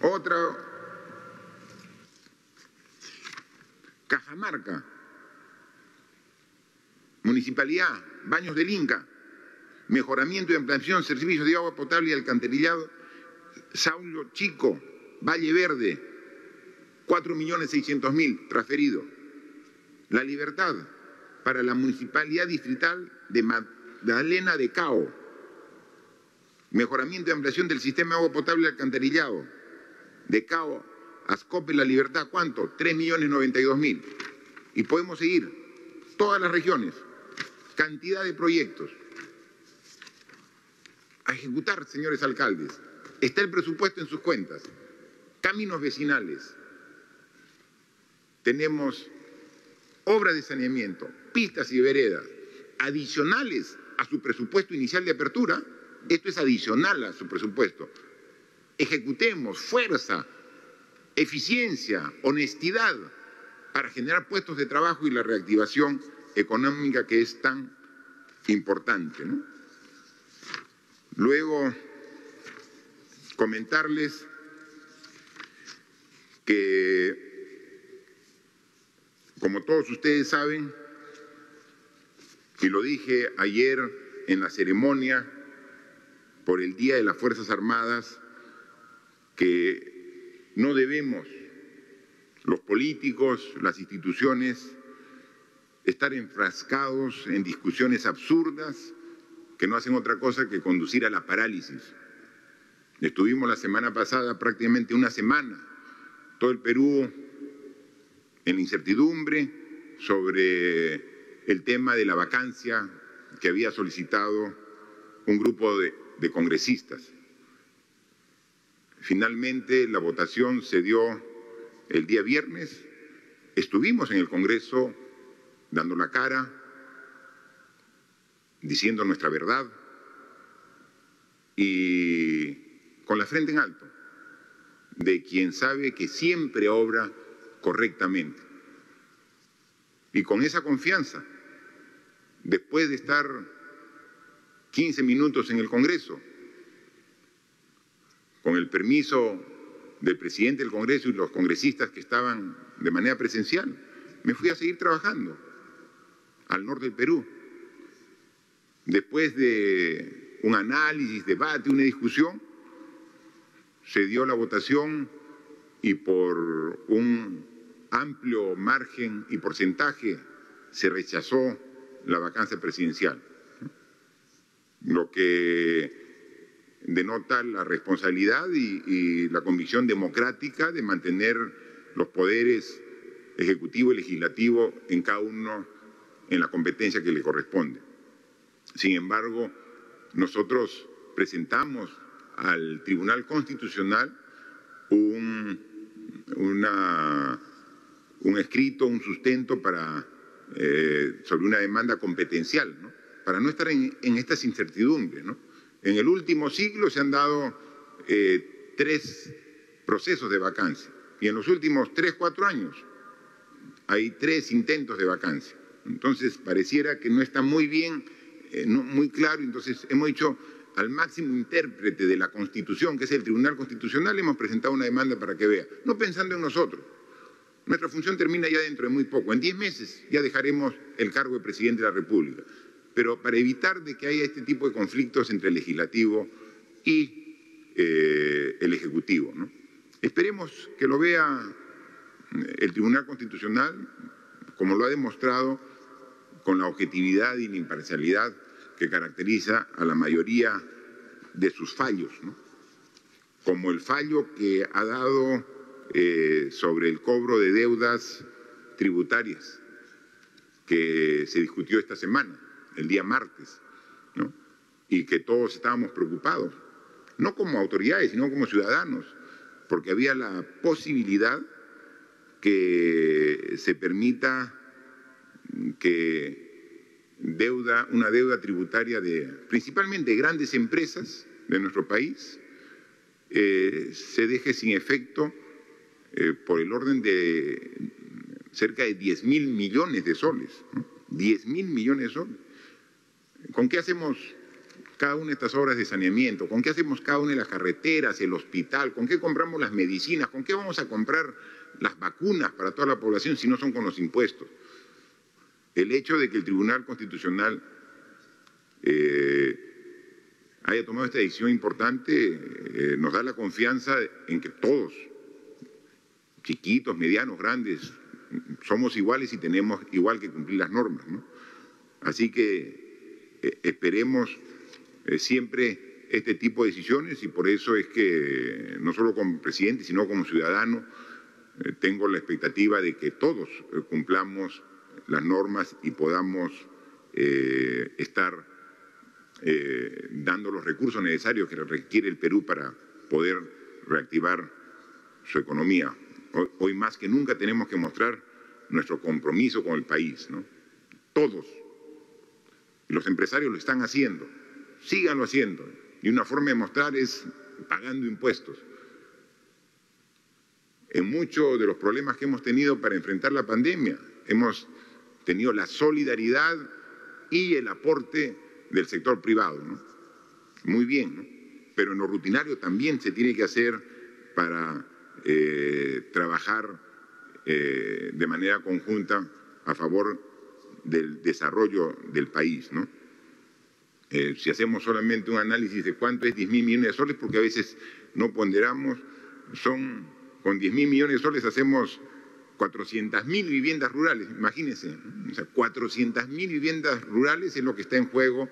Otra, Cajamarca, Municipalidad, Baños del Inca, mejoramiento y ampliación de servicios de agua potable y alcantarillado, Saulo Chico, Valle Verde, 4.600.000 transferido. La Libertad, para la Municipalidad Distrital de Magdalena de Cao, mejoramiento y ampliación del sistema de agua potable y alcantarillado, de Cao, Ascope, La Libertad, ¿cuánto? 3.092.000. Y podemos seguir, todas las regiones, cantidad de proyectos. A ejecutar, señores alcaldes, está el presupuesto en sus cuentas. Caminos vecinales, tenemos obras de saneamiento, pistas y veredas, adicionales a su presupuesto inicial de apertura. Esto es adicional a su presupuesto. Ejecutemos, fuerza, eficiencia, honestidad para generar puestos de trabajo y la reactivación económica que es tan importante, ¿no? Luego, comentarles que, como todos ustedes saben, y lo dije ayer en la ceremonia por el Día de las Fuerzas Armadas, que no debemos, los políticos, las instituciones, estar enfrascados en discusiones absurdas que no hacen otra cosa que conducir a la parálisis. Estuvimos la semana pasada prácticamente una semana, todo el Perú en la incertidumbre sobre el tema de la vacancia que había solicitado un grupo de congresistas. Finalmente la votación se dio el día viernes, estuvimos en el Congreso dando la cara, diciendo nuestra verdad y con la frente en alto, de quien sabe que siempre obra correctamente. Y con esa confianza, después de estar 15 minutos en el Congreso, con el permiso del presidente del Congreso y los congresistas que estaban de manera presencial, me fui a seguir trabajando al norte del Perú. Después de un análisis, debate, una discusión, se dio la votación y por un amplio margen y porcentaje se rechazó la vacancia presidencial, lo que denota la responsabilidad y la convicción democrática de mantener los poderes ejecutivo y legislativo en cada uno en la competencia que le corresponde. Sin embargo, nosotros presentamos al Tribunal Constitucional un escrito, un sustento sobre una demanda competencial, ¿no? Para no estar en estas incertidumbres, ¿no? En el último siglo se han dado 3 procesos de vacancia y en los últimos 3, 4 años hay 3 intentos de vacancia. Entonces pareciera que no está muy bien, no, muy claro. Entonces hemos dicho al máximo intérprete de la Constitución, que es el Tribunal Constitucional, hemos presentado una demanda para que vea, no pensando en nosotros. Nuestra función termina ya dentro de muy poco, en 10 meses ya dejaremos el cargo de Presidente de la República, pero para evitar de que haya este tipo de conflictos entre el Legislativo y el Ejecutivo, ¿no? Esperemos que lo vea el Tribunal Constitucional, como lo ha demostrado con la objetividad y la imparcialidad que caracteriza a la mayoría de sus fallos, ¿no? Como el fallo que ha dado sobre el cobro de deudas tributarias que se discutió esta semana, el día martes, ¿no? Y que todos estábamos preocupados, no como autoridades, sino como ciudadanos, porque había la posibilidad que se permita que una deuda tributaria principalmente de grandes empresas de nuestro país se deje sin efecto por el orden de cerca de 10.000 millones de soles, ¿no? 10.000 millones de soles. ¿Con qué hacemos cada una de estas obras de saneamiento? ¿Con qué hacemos cada una de las carreteras, el hospital? ¿Con qué compramos las medicinas? ¿Con qué vamos a comprar las vacunas para toda la población si no son con los impuestos? El hecho de que el Tribunal Constitucional haya tomado esta decisión importante nos da la confianza en que todos, chiquitos, medianos, grandes, somos iguales y tenemos igual que cumplir las normas, ¿no? Así que esperemos siempre este tipo de decisiones y por eso es que no solo como presidente, sino como ciudadano, tengo la expectativa de que todos cumplamos las normas y podamos estar dando los recursos necesarios que requiere el Perú para poder reactivar su economía. Hoy más que nunca tenemos que mostrar nuestro compromiso con el país, ¿no? Todos. Los empresarios lo están haciendo, síganlo haciendo. Y una forma de mostrar es pagando impuestos. En muchos de los problemas que hemos tenido para enfrentar la pandemia, hemos tenido la solidaridad y el aporte del sector privado, ¿no? Muy bien, ¿no? Pero en lo rutinario también se tiene que hacer para trabajar de manera conjunta a favor del desarrollo del país, ¿no? Si hacemos solamente un análisis de cuánto es 10.000 millones de soles, porque a veces no ponderamos, con 10.000 millones de soles hacemos 400.000 viviendas rurales, imagínense, ¿no? O sea, 400.000 viviendas rurales es lo que está en juego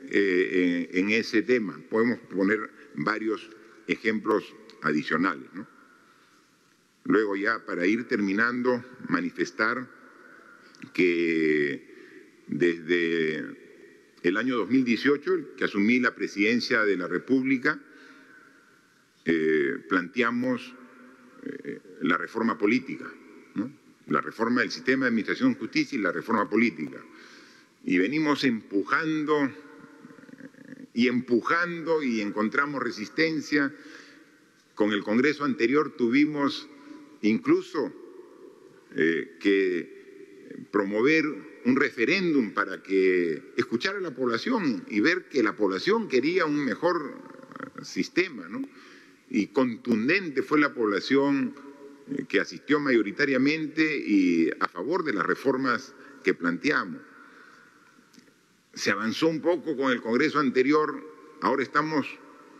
en ese tema. Podemos poner varios ejemplos adicionales, ¿no? Luego ya, para ir terminando, manifestar que desde el año 2018, que asumí la presidencia de la República, planteamos la reforma política, ¿no? La reforma del sistema de administración de justicia y la reforma política. Y venimos empujando y encontramos resistencia. Con el Congreso anterior tuvimos incluso que promover un referéndum para que escuchara a la población y ver que la población quería un mejor sistema, ¿no? Y contundente fue la población que asistió mayoritariamente y a favor de las reformas que planteamos. Se avanzó un poco con el Congreso anterior, ahora estamos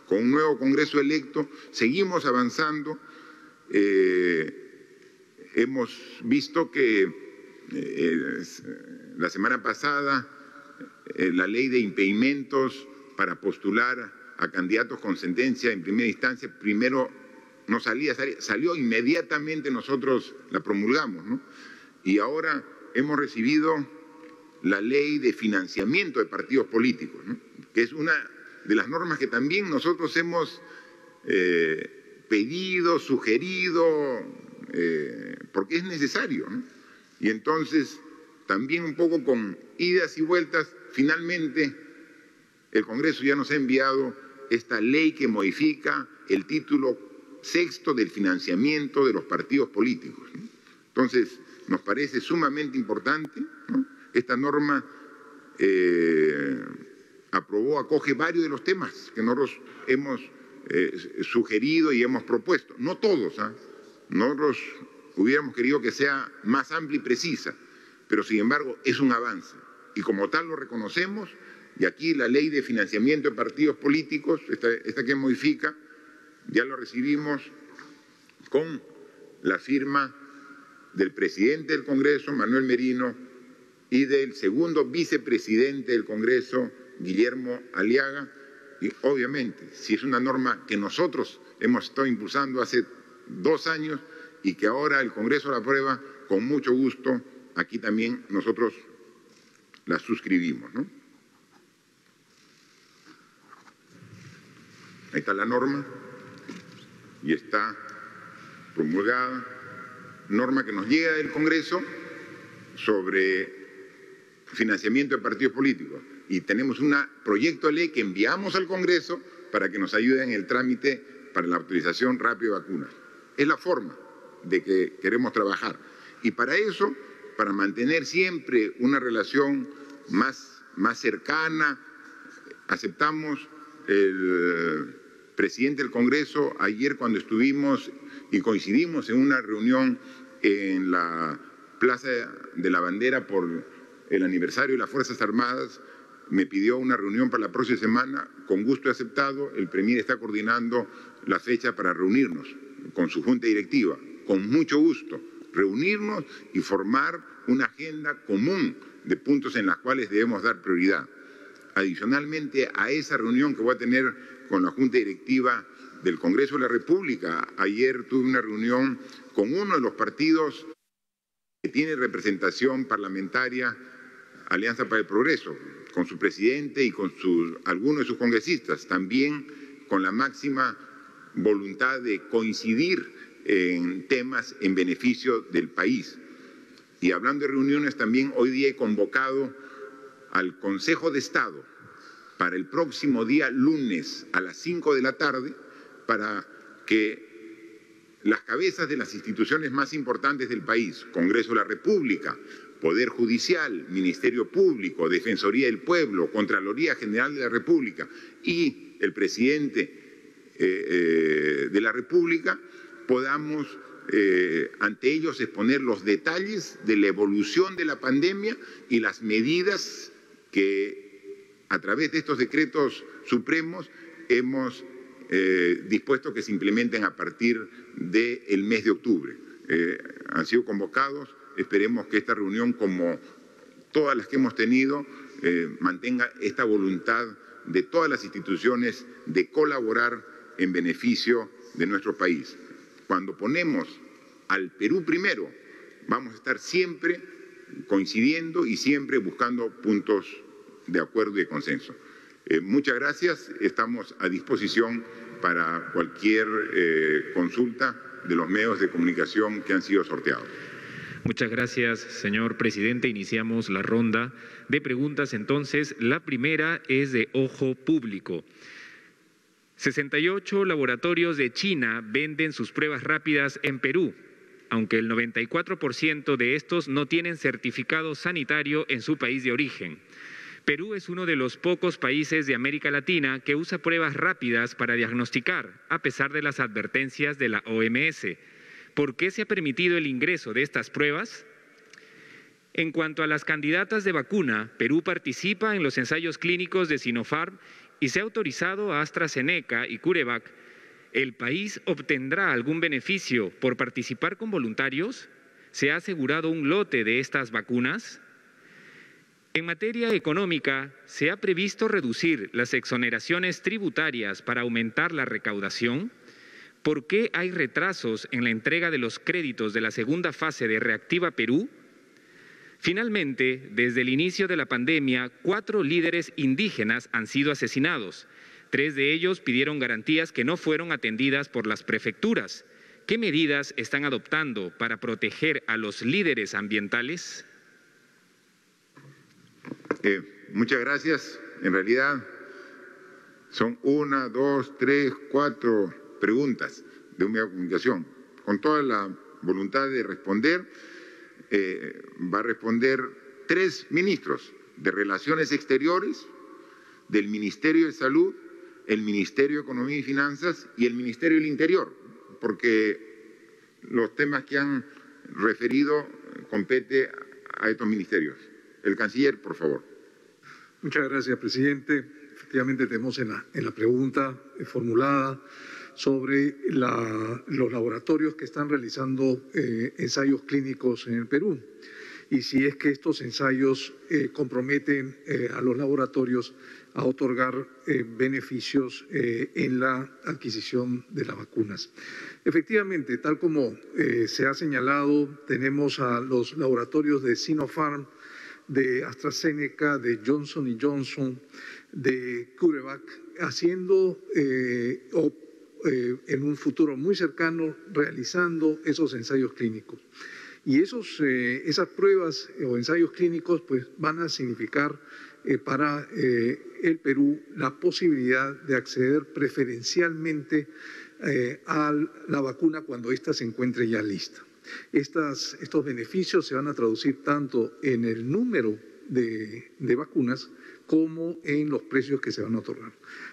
con un nuevo Congreso electo, seguimos avanzando. Hemos visto que la semana pasada la ley de impedimentos para postular a candidatos con sentencia en primera instancia, primero no salió inmediatamente, nosotros la promulgamos, ¿no? Y ahora hemos recibido la ley de financiamiento de partidos políticos, ¿no? Que es una de las normas que también nosotros hemos pedido, sugerido, porque es necesario, ¿no? Y entonces, también un poco con idas y vueltas, finalmente el Congreso ya nos ha enviado esta ley que modifica el título 6º del financiamiento de los partidos políticos, ¿no? Entonces, nos parece sumamente importante, ¿no? Esta norma acoge varios de los temas que nosotros hemos sugerido y hemos propuesto. No todos, ¿eh? Nosotros hubiéramos querido que sea más amplia y precisa, pero sin embargo es un avance y como tal lo reconocemos. Y aquí la ley de financiamiento de partidos políticos, esta que modifica, ya lo recibimos con la firma del presidente del Congreso, Manuel Merino, y del segundo vicepresidente del Congreso, Guillermo Aliaga. Y obviamente, si es una norma que nosotros hemos estado impulsando hace 2 años, y que ahora el Congreso la aprueba con mucho gusto, aquí también nosotros la suscribimos, ¿no? Ahí está la norma y está promulgada, norma que nos llega del Congreso sobre financiamiento de partidos políticos. Y tenemos un proyecto de ley que enviamos al Congreso para que nos ayude en el trámite para la autorización rápida de vacunas. Es la forma de que queremos trabajar. Y para eso, para mantener siempre una relación más cercana, aceptamos el presidente del Congreso ayer cuando estuvimos y coincidimos en una reunión en la Plaza de la Bandera por el aniversario de las Fuerzas Armadas, me pidió una reunión para la próxima semana, con gusto he aceptado, el Premier está coordinando la fecha para reunirnos con su junta directiva, con mucho gusto, reunirnos y formar una agenda común de puntos en las cuales debemos dar prioridad. Adicionalmente a esa reunión que voy a tener con la junta directiva del Congreso de la República, ayer tuve una reunión con uno de los partidos que tiene representación parlamentaria, Alianza para el Progreso, con su presidente y con algunos de sus congresistas, también con la máxima voluntad de coincidir en temas en beneficio del país. Y hablando de reuniones, también hoy día he convocado al Consejo de Estado para el próximo día lunes a las 5 de la tarde para que las cabezas de las instituciones más importantes del país, Congreso de la República, Poder Judicial, Ministerio Público, Defensoría del Pueblo, Contraloría General de la República y el presidente de la República, podamos ante ellos exponer los detalles de la evolución de la pandemia y las medidas que a través de estos decretos supremos hemos dispuesto que se implementen a partir del mes de octubre. Han sido convocados. Esperemos que esta reunión, como todas las que hemos tenido, mantenga esta voluntad de todas las instituciones de colaborar en beneficio de nuestro país. Cuando ponemos al Perú primero, vamos a estar siempre coincidiendo y siempre buscando puntos de acuerdo y de consenso. Muchas gracias. Estamos a disposición para cualquier consulta de los medios de comunicación que han sido sorteados. Muchas gracias, señor presidente. Iniciamos la ronda de preguntas. Entonces, la primera es de Ojo Público. 68 laboratorios de China venden sus pruebas rápidas en Perú, aunque el 94% de estos no tienen certificado sanitario en su país de origen. Perú es uno de los pocos países de América Latina que usa pruebas rápidas para diagnosticar, a pesar de las advertencias de la OMS. ¿Por qué se ha permitido el ingreso de estas pruebas? En cuanto a las candidatas de vacuna, Perú participa en los ensayos clínicos de Sinopharm y se ha autorizado a AstraZeneca y CureVac. ¿El país obtendrá algún beneficio por participar con voluntarios? ¿Se ha asegurado un lote de estas vacunas? En materia económica, ¿se ha previsto reducir las exoneraciones tributarias para aumentar la recaudación? ¿Por qué hay retrasos en la entrega de los créditos de la segunda fase de Reactiva Perú? Finalmente, desde el inicio de la pandemia, 4 líderes indígenas han sido asesinados. 3 de ellos pidieron garantías que no fueron atendidas por las prefecturas. ¿Qué medidas están adoptando para proteger a los líderes ambientales? Muchas gracias. En realidad son 1, 2, 3, 4 preguntas de un medio de comunicación. Con toda la voluntad de responder, va a responder 3 ministros de Relaciones Exteriores, del Ministerio de Salud, el Ministerio de Economía y Finanzas y el Ministerio del Interior, porque los temas que han referido compete a estos ministerios. El canciller, por favor. Muchas gracias, presidente. Efectivamente, tenemos en la pregunta formulada sobre los laboratorios que están realizando ensayos clínicos en el Perú. y si es que estos ensayos comprometen a los laboratorios a otorgar beneficios en la adquisición de las vacunas. Efectivamente, tal como se ha señalado, tenemos a los laboratorios de Sinopharm, de AstraZeneca, de Johnson & Johnson, de CureVac, haciendo en un futuro muy cercano, realizando esos ensayos clínicos. Y esas pruebas o ensayos clínicos pues, van a significar para el Perú la posibilidad de acceder preferencialmente a la vacuna cuando ésta se encuentre ya lista. Estos beneficios se van a traducir tanto en el número de vacunas como en los precios que se van a otorgar.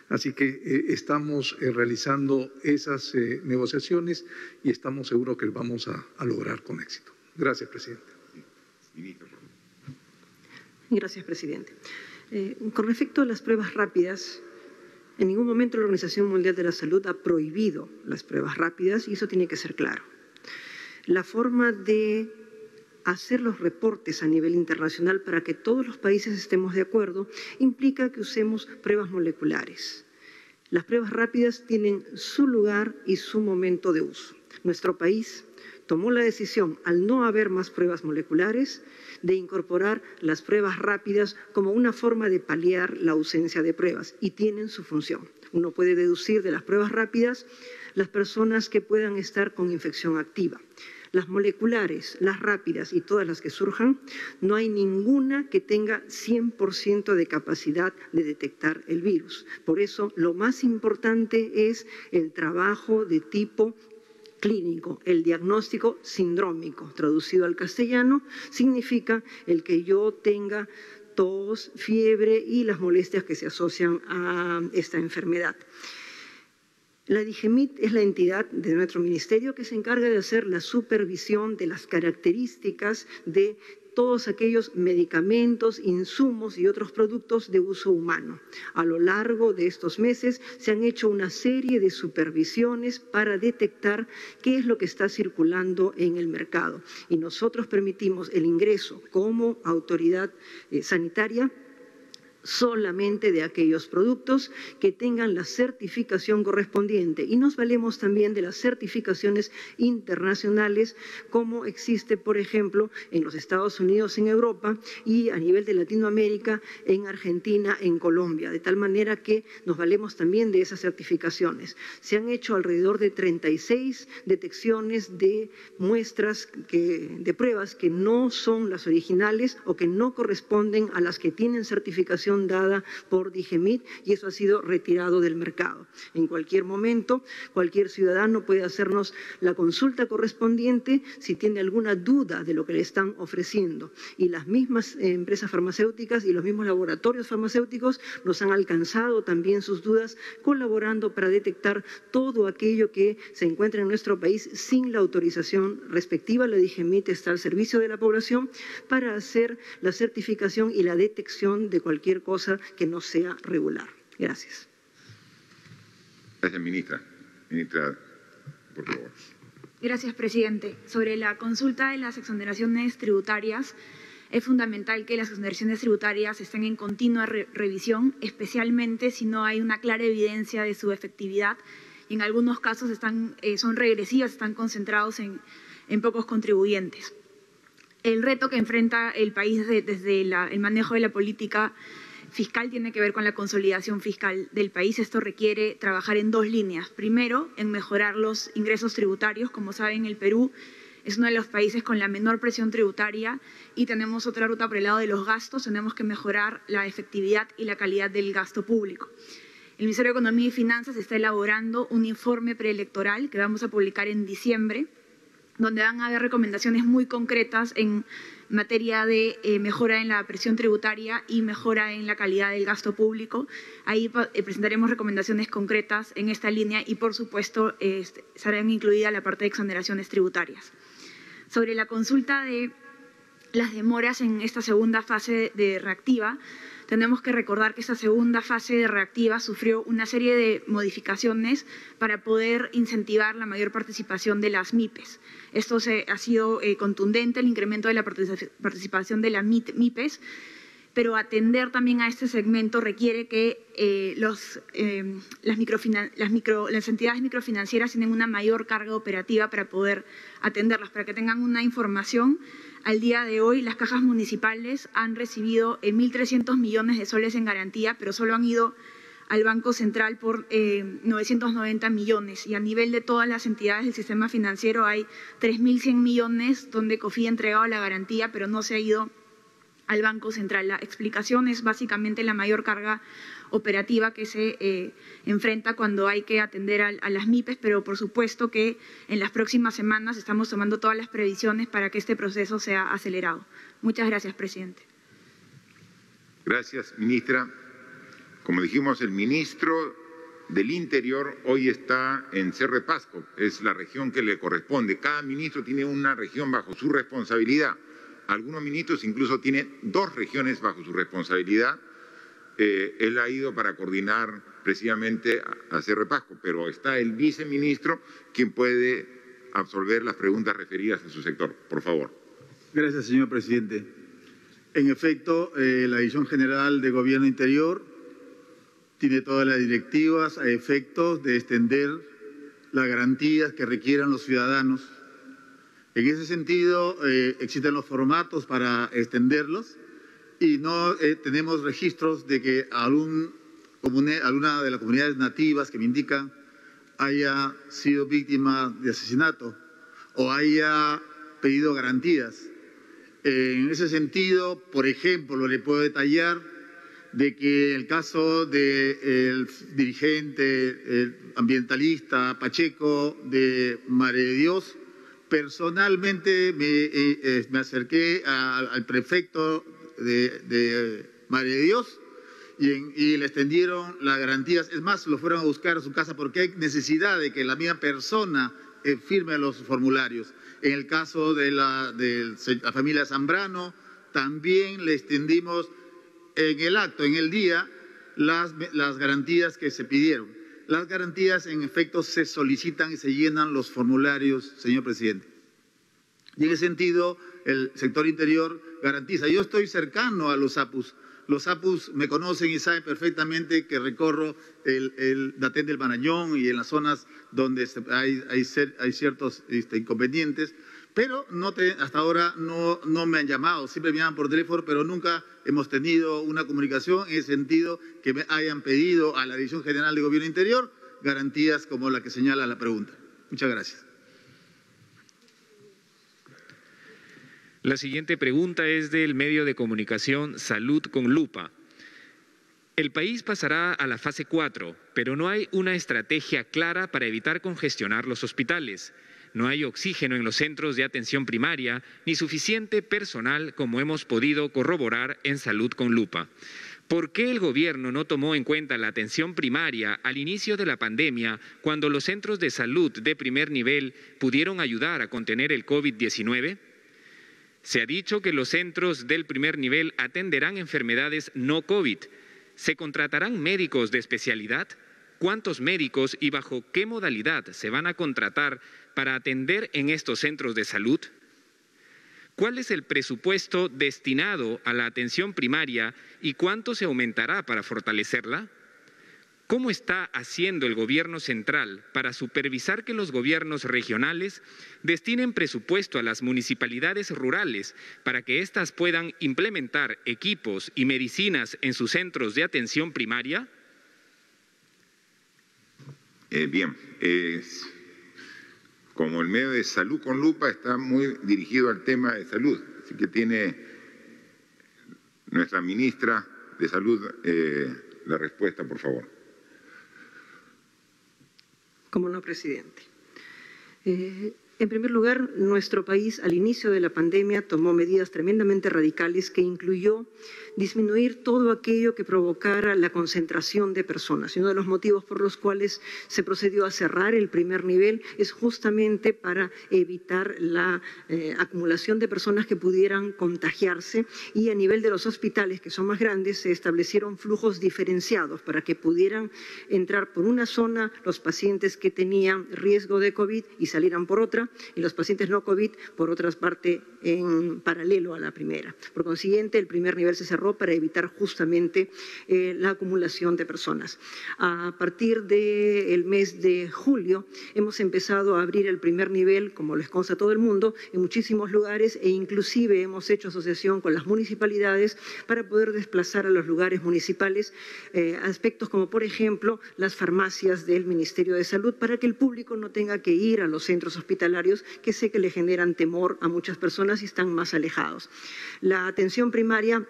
Así que estamos realizando esas negociaciones y estamos seguros que lo vamos a lograr con éxito. Gracias, presidente. Gracias, presidente. Con respecto a las pruebas rápidas, en ningún momento la Organización Mundial de la Salud ha prohibido las pruebas rápidas y eso tiene que ser claro. La forma de hacer los reportes a nivel internacional para que todos los países estemos de acuerdo implica que usemos pruebas moleculares. Las pruebas rápidas tienen su lugar y su momento de uso. Nuestro país tomó la decisión, al no haber más pruebas moleculares, de incorporar las pruebas rápidas como una forma de paliar la ausencia de pruebas y tienen su función. Uno puede deducir de las pruebas rápidas las personas que puedan estar con infección activa. Las moleculares, las rápidas y todas las que surjan, no hay ninguna que tenga 100% de capacidad de detectar el virus. Por eso, lo más importante es el trabajo de tipo clínico. El diagnóstico sindrómico, traducido al castellano, significa el que yo tenga tos, fiebre y las molestias que se asocian a esta enfermedad. La DIGEMIT es la entidad de nuestro ministerio que se encarga de hacer la supervisión de las características de todos aquellos medicamentos, insumos y otros productos de uso humano. A lo largo de estos meses se han hecho una serie de supervisiones para detectar qué es lo que está circulando en el mercado. Y nosotros permitimos el ingreso como autoridad sanitaria solamente de aquellos productos que tengan la certificación correspondiente y nos valemos también de las certificaciones internacionales como existe, por ejemplo, en los Estados Unidos, en Europa y a nivel de Latinoamérica, en Argentina, en Colombia, de tal manera que nos valemos también de esas certificaciones. Se han hecho alrededor de 36 detecciones de muestras de pruebas que no son las originales o que no corresponden a las que tienen certificación dada por DIGEMIT y eso ha sido retirado del mercado. En cualquier momento, cualquier ciudadano puede hacernos la consulta correspondiente si tiene alguna duda de lo que le están ofreciendo. Y las mismas empresas farmacéuticas y los mismos laboratorios farmacéuticos nos han alcanzado también sus dudas, colaborando para detectar todo aquello que se encuentra en nuestro país sin la autorización respectiva. La DIGEMIT está al servicio de la población para hacer la certificación y la detección de cualquier cosa que no sea regular. Gracias. Gracias, ministra. Ministra, por favor. Gracias, presidente. Sobre la consulta de las exoneraciones tributarias, es fundamental que las exoneraciones tributarias estén en continua revisión, especialmente si no hay una clara evidencia de su efectividad. Y en algunos casos son regresivas, están concentrados en pocos contribuyentes. El reto que enfrenta el país desde el manejo de la política fiscal tiene que ver con la consolidación fiscal del país. Esto requiere trabajar en dos líneas. Primero, en mejorar los ingresos tributarios. Como saben, el Perú es uno de los países con la menor presión tributaria y tenemos otra ruta por el lado de los gastos. Tenemos que mejorar la efectividad y la calidad del gasto público. El Ministerio de Economía y Finanzas está elaborando un informe preelectoral que vamos a publicar en diciembre, donde van a haber recomendaciones muy concretas en materia de mejora en la presión tributaria y mejora en la calidad del gasto público. Ahí presentaremos recomendaciones concretas en esta línea y, por supuesto, serán incluida la parte de exoneraciones tributarias. Sobre la consulta de las demoras en esta segunda fase de reactiva, tenemos que recordar que esta segunda fase de reactiva sufrió una serie de modificaciones para poder incentivar la mayor participación de las MIPES. Esto ha sido contundente, el incremento de la participación de las MIPES, pero atender también a este segmento requiere que las entidades microfinancieras tienen una mayor carga operativa para poder atenderlas. Para que tengan una información, al día de hoy las cajas municipales han recibido 1.300 millones de soles en garantía, pero solo han ido al Banco Central por 990 millones. Y a nivel de todas las entidades del sistema financiero hay 3.100 millones donde COFI ha entregado la garantía, pero no se ha ido al Banco Central. La explicación es básicamente la mayor carga operativa que se enfrenta cuando hay que atender a las MIPES, pero por supuesto que en las próximas semanas estamos tomando todas las previsiones para que este proceso sea acelerado. Muchas gracias, presidente. Gracias, ministra. Como dijimos, el ministro del Interior hoy está en Cerro de Pasco, es la región que le corresponde. Cada ministro tiene una región bajo su responsabilidad. Algunos ministros incluso tienen 2 regiones bajo su responsabilidad. Él ha ido para coordinar precisamente a Cerro de Pasco, pero está el viceministro quien puede absolver las preguntas referidas a su sector. Por favor. Gracias, señor presidente. En efecto, la Dirección General de Gobierno Interior tiene todas las directivas a efectos de extender las garantías que requieran los ciudadanos. En ese sentido, existen los formatos para extenderlos y no tenemos registros de que alguna de las comunidades nativas que me indican haya sido víctima de asesinato o haya pedido garantías. En ese sentido, por ejemplo, le puedo detallar de que el caso del dirigente ambientalista Pacheco de Madre de Dios, personalmente me acerqué al prefecto de Madre de Dios y le extendieron las garantías. Es más, lo fueron a buscar a su casa porque hay necesidad de que la misma persona firme los formularios. En el caso de la familia Zambrano, también le extendimos en el acto, en el día, las garantías que se pidieron. Las garantías, en efecto, se solicitan y se llenan los formularios, señor presidente. Y en ese sentido, el sector interior garantiza. Yo estoy cercano a los APUs. Los APUs me conocen y saben perfectamente que recorro el Datén del Marañón y en las zonas donde hay ciertos inconvenientes, pero hasta ahora no me han llamado, siempre me llaman por teléfono, pero nunca hemos tenido una comunicación en el sentido que me hayan pedido a la Dirección General de Gobierno Interior garantías como la que señala la pregunta. Muchas gracias. La siguiente pregunta es del medio de comunicación Salud con Lupa. El país pasará a la fase 4, pero no hay una estrategia clara para evitar congestionar los hospitales. No hay oxígeno en los centros de atención primaria ni suficiente personal, como hemos podido corroborar en Salud con Lupa. ¿Por qué el gobierno no tomó en cuenta la atención primaria al inicio de la pandemia, cuando los centros de salud de primer nivel pudieron ayudar a contener el COVID-19? Se ha dicho que los centros del primer nivel atenderán enfermedades no COVID. ¿Se contratarán médicos de especialidad? ¿Cuántos médicos y bajo qué modalidad se van a contratar para atender en estos centros de salud? ¿Cuál es el presupuesto destinado a la atención primaria y cuánto se aumentará para fortalecerla? ¿Cómo está haciendo el gobierno central para supervisar que los gobiernos regionales destinen presupuesto a las municipalidades rurales para que éstas puedan implementar equipos y medicinas en sus centros de atención primaria? Bien, como el medio de Salud con Lupa está muy dirigido al tema de salud, así que tiene nuestra ministra de Salud la respuesta, por favor. Cómo no, presidente. En primer lugar, nuestro país al inicio de la pandemia tomó medidas tremendamente radicales que incluyó disminuir todo aquello que provocara la concentración de personas. Y uno de los motivos por los cuales se procedió a cerrar el primer nivel es justamente para evitar la acumulación de personas que pudieran contagiarse, y a nivel de los hospitales, que son más grandes, se establecieron flujos diferenciados para que pudieran entrar por una zona los pacientes que tenían riesgo de COVID y salieran por otra, y los pacientes no COVID por otra parte en paralelo a la primera. Por consiguiente, el primer nivel se cerró para evitar justamente la acumulación de personas. A partir del mes de julio hemos empezado a abrir el primer nivel, como les consta a todo el mundo, en muchísimos lugares, e inclusive hemos hecho asociación con las municipalidades para poder desplazar a los lugares municipales aspectos como, por ejemplo, las farmacias del Ministerio de Salud, para que el público no tenga que ir a los centros hospitalarios, que sé que le generan temor a muchas personas y están más alejados. La atención primaria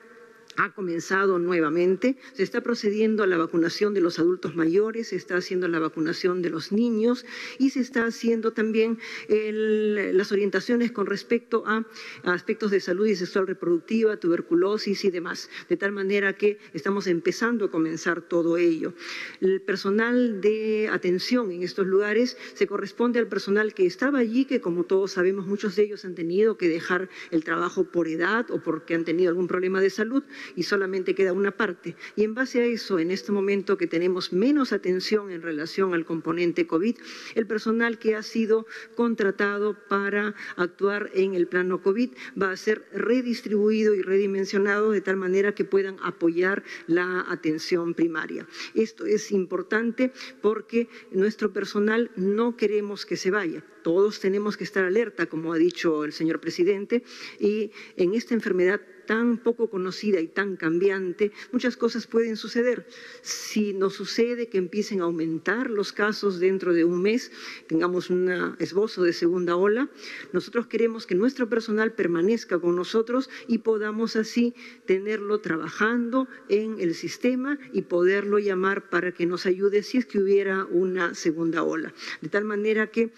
ha comenzado nuevamente, se está procediendo a la vacunación de los adultos mayores, se está haciendo la vacunación de los niños y se está haciendo también las orientaciones con respecto a aspectos de salud y sexual reproductiva, tuberculosis y demás, de tal manera que estamos empezando a comenzar todo ello. El personal de atención en estos lugares se corresponde al personal que estaba allí, que como todos sabemos muchos de ellos han tenido que dejar el trabajo por edad o porque han tenido algún problema de salud, y solamente queda una parte. Y en base a eso, en este momento que tenemos menos atención en relación al componente COVID, el personal que ha sido contratado para actuar en el plano COVID va a ser redistribuido y redimensionado de tal manera que puedan apoyar la atención primaria. Esto es importante porque nuestro personal no queremos que se vaya. Todos tenemos que estar alerta, como ha dicho el señor presidente, y en esta enfermedad tan poco conocida y tan cambiante, muchas cosas pueden suceder. Si nos sucede que empiecen a aumentar los casos dentro de un mes, tengamos un esbozo de segunda ola, nosotros queremos que nuestro personal permanezca con nosotros y podamos así tenerlo trabajando en el sistema y poderlo llamar para que nos ayude si es que hubiera una segunda ola. De tal manera que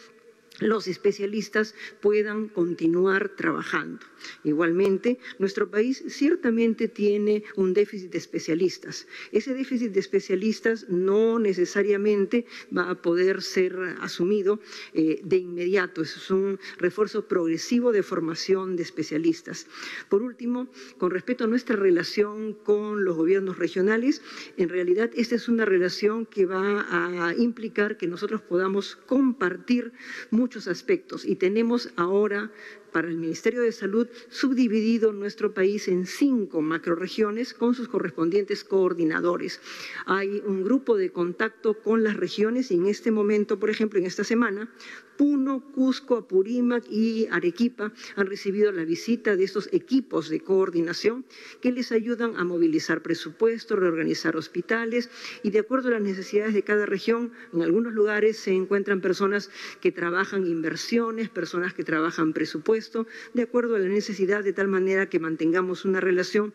los especialistas puedan continuar trabajando. Igualmente, nuestro país ciertamente tiene un déficit de especialistas. Ese déficit de especialistas no necesariamente va a poder ser asumido de inmediato. Eso es un refuerzo progresivo de formación de especialistas. Por último, con respecto a nuestra relación con los gobiernos regionales, en realidad esta es una relación que va a implicar que nosotros podamos compartir muchos aspectos, y tenemos ahora para el Ministerio de Salud subdividido nuestro país en 5 macrorregiones con sus correspondientes coordinadores. Hay un grupo de contacto con las regiones y en este momento, por ejemplo, en esta semana, Puno, Cusco, Apurímac y Arequipa han recibido la visita de estos equipos de coordinación que les ayudan a movilizar presupuestos, reorganizar hospitales y de acuerdo a las necesidades de cada región, en algunos lugares se encuentran personas que trabajan inversiones, personas que trabajan presupuestos, de acuerdo a la necesidad, de tal manera que mantengamos una relación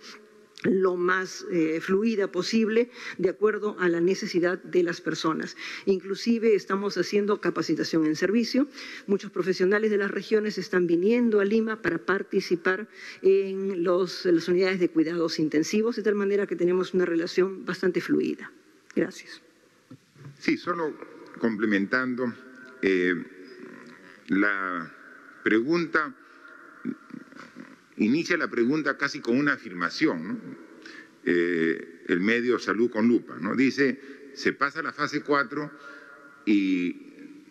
lo más fluida posible, de acuerdo a la necesidad de las personas. Inclusive estamos haciendo capacitación en servicio. Muchos profesionales de las regiones están viniendo a Lima para participar en las unidades de cuidados intensivos, de tal manera que tenemos una relación bastante fluida. Gracias. Sí, solo complementando la pregunta. Inicia la pregunta casi con una afirmación, ¿no? El medio Salud con Lupa, ¿no? Dice, se pasa a la fase 4 y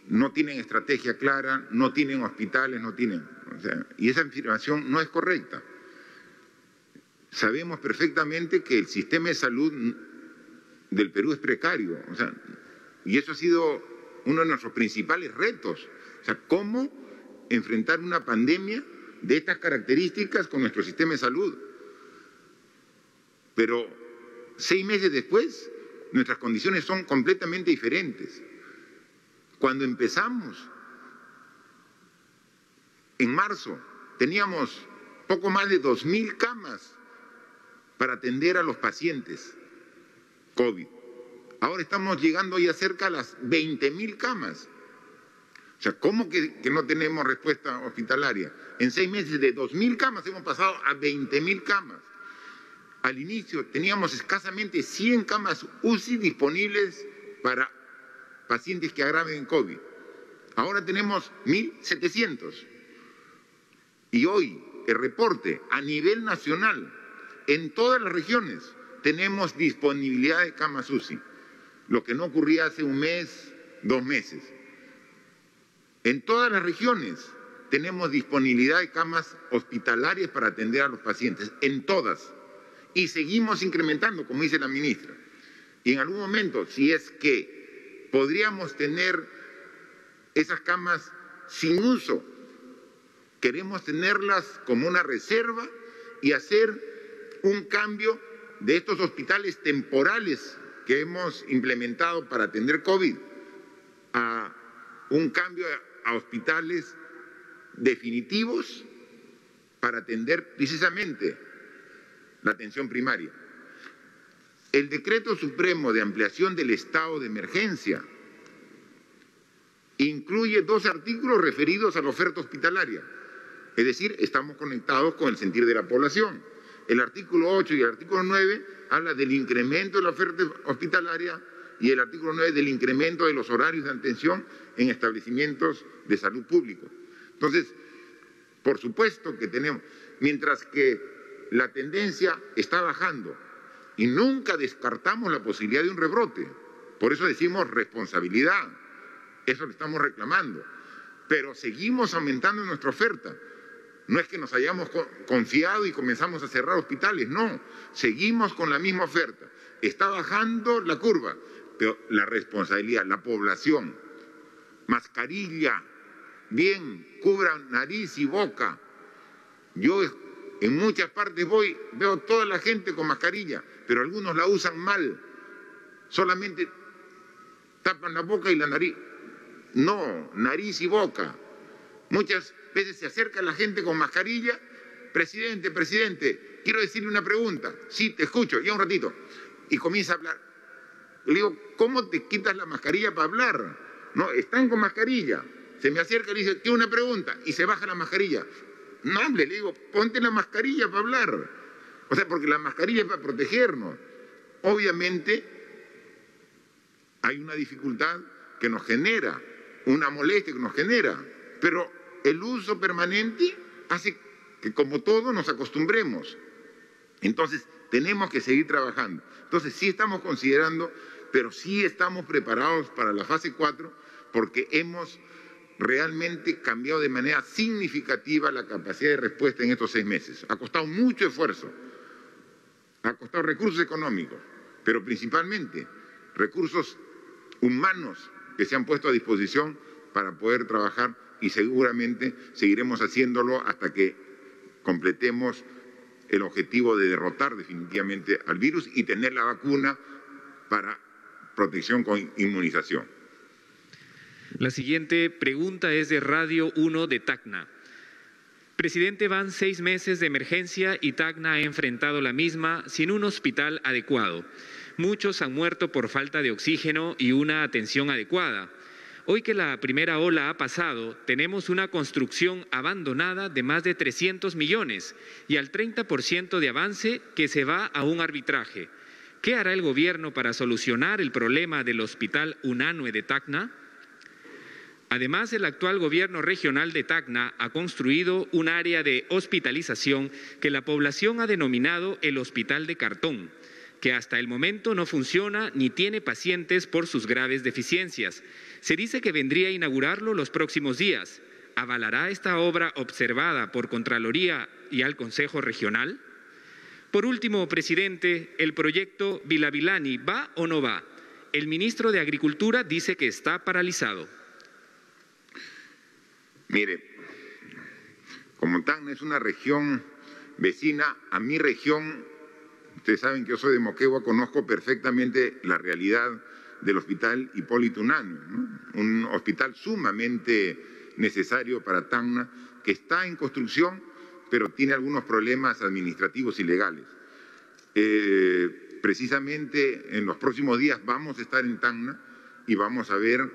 no tienen estrategia clara, no tienen hospitales, no tienen... O sea, y esa afirmación no es correcta. Sabemos perfectamente que el sistema de salud del Perú es precario, o sea, y eso ha sido uno de nuestros principales retos. O sea, ¿cómo enfrentar una pandemia de estas características con nuestro sistema de salud? Pero 6 meses después, nuestras condiciones son completamente diferentes. Cuando empezamos, en marzo, teníamos poco más de 2.000 camas para atender a los pacientes COVID. Ahora estamos llegando ya cerca a las 20.000 camas. O sea, ¿cómo que no tenemos respuesta hospitalaria? En 6 meses de 2.000 camas hemos pasado a 20.000 camas. Al inicio teníamos escasamente 100 camas UCI disponibles para pacientes que agraven en COVID. Ahora tenemos 1.700. Y hoy el reporte a nivel nacional, en todas las regiones, tenemos disponibilidad de camas UCI, lo que no ocurría hace 1 mes, 2 meses. En todas las regiones tenemos disponibilidad de camas hospitalarias para atender a los pacientes, en todas. Y seguimos incrementando, como dice la ministra. Y en algún momento, si es que podríamos tener esas camas sin uso, queremos tenerlas como una reserva y hacer un cambio de estos hospitales temporales que hemos implementado para atender COVID a un cambio a hospitales definitivos para atender precisamente la atención primaria. El decreto supremo de ampliación del estado de emergencia incluye 2 artículos referidos a la oferta hospitalaria. Es decir, estamos conectados con el sentir de la población. El artículo 8 y el artículo 9 habla del incremento de la oferta hospitalaria y el artículo 9 del incremento de los horarios de atención en establecimientos de salud público. Entonces, por supuesto que tenemos, mientras que la tendencia está bajando y nunca descartamos la posibilidad de un rebrote. Por eso decimos responsabilidad, eso lo estamos reclamando, pero seguimos aumentando nuestra oferta. No es que nos hayamos confiado y comenzamos a cerrar hospitales, no, seguimos con la misma oferta. Está bajando la curva, pero la responsabilidad, la población, mascarilla, bien, cubran nariz y boca. Yo en muchas partes veo toda la gente con mascarilla, pero algunos la usan mal, solamente tapan la boca y la nariz. No, nariz y boca. Muchas veces se acerca la gente con mascarilla, presidente, quiero decirle una pregunta. Sí, te escucho, ya un ratito. Y comienza a hablar. Le digo, ¿cómo te quitas la mascarilla para hablar? No, están con mascarilla. Se me acerca y le dice, quiero una pregunta, y se baja la mascarilla. No, hombre, le digo, ponte la mascarilla para hablar. O sea, porque la mascarilla es para protegernos. Obviamente, hay una dificultad que nos genera, una molestia que nos genera, pero el uso permanente hace que, como todo, nos acostumbremos. Entonces, tenemos que seguir trabajando. Entonces, sí estamos considerando, pero sí estamos preparados para la fase 4, porque hemos realmente cambiado de manera significativa la capacidad de respuesta en estos 6 meses. Ha costado mucho esfuerzo, ha costado recursos económicos, pero principalmente recursos humanos que se han puesto a disposición para poder trabajar y seguramente seguiremos haciéndolo hasta que completemos el objetivo de derrotar definitivamente al virus y tener la vacuna para protección con inmunización. La siguiente pregunta es de Radio 1 de Tacna. Presidente, van 6 meses de emergencia y Tacna ha enfrentado la misma sin un hospital adecuado. Muchos han muerto por falta de oxígeno y una atención adecuada. Hoy que la primera ola ha pasado, tenemos una construcción abandonada de más de 300 millones y al 30% de avance que se va a un arbitraje. ¿Qué hará el gobierno para solucionar el problema del Hospital Unanue de Tacna? Además, el actual gobierno regional de Tacna ha construido un área de hospitalización que la población ha denominado el Hospital de Cartón, que hasta el momento no funciona ni tiene pacientes por sus graves deficiencias. Se dice que vendría a inaugurarlo los próximos días. ¿Avalará esta obra observada por Contraloría y al Consejo Regional? Por último, presidente, ¿el proyecto Vilavilani va o no va? El ministro de Agricultura dice que está paralizado. Mire, como Tacna es una región vecina a mi región, ustedes saben que yo soy de Moquegua, conozco perfectamente la realidad del Hospital Hipólito Unanue, ¿no? Un hospital sumamente necesario para Tacna, que está en construcción, pero tiene algunos problemas administrativos y legales. Precisamente en los próximos días vamos a estar en Tacna y vamos a ver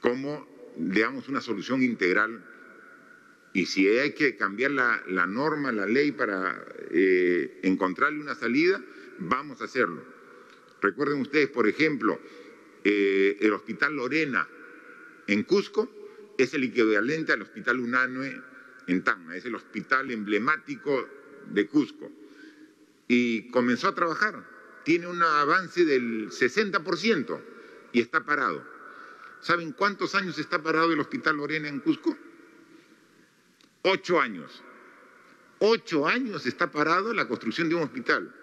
cómo le damos una solución integral. Y si hay que cambiar la norma, la ley para encontrarle una salida, vamos a hacerlo. Recuerden ustedes, por ejemplo, el Hospital Lorena en Cusco es el equivalente al Hospital Unanue en Tacna, es el hospital emblemático de Cusco. Y comenzó a trabajar, tiene un avance del 60% y está parado. ¿Saben cuántos años está parado el Hospital Lorena en Cusco? 8 años. 8 años está parado la construcción de un hospital.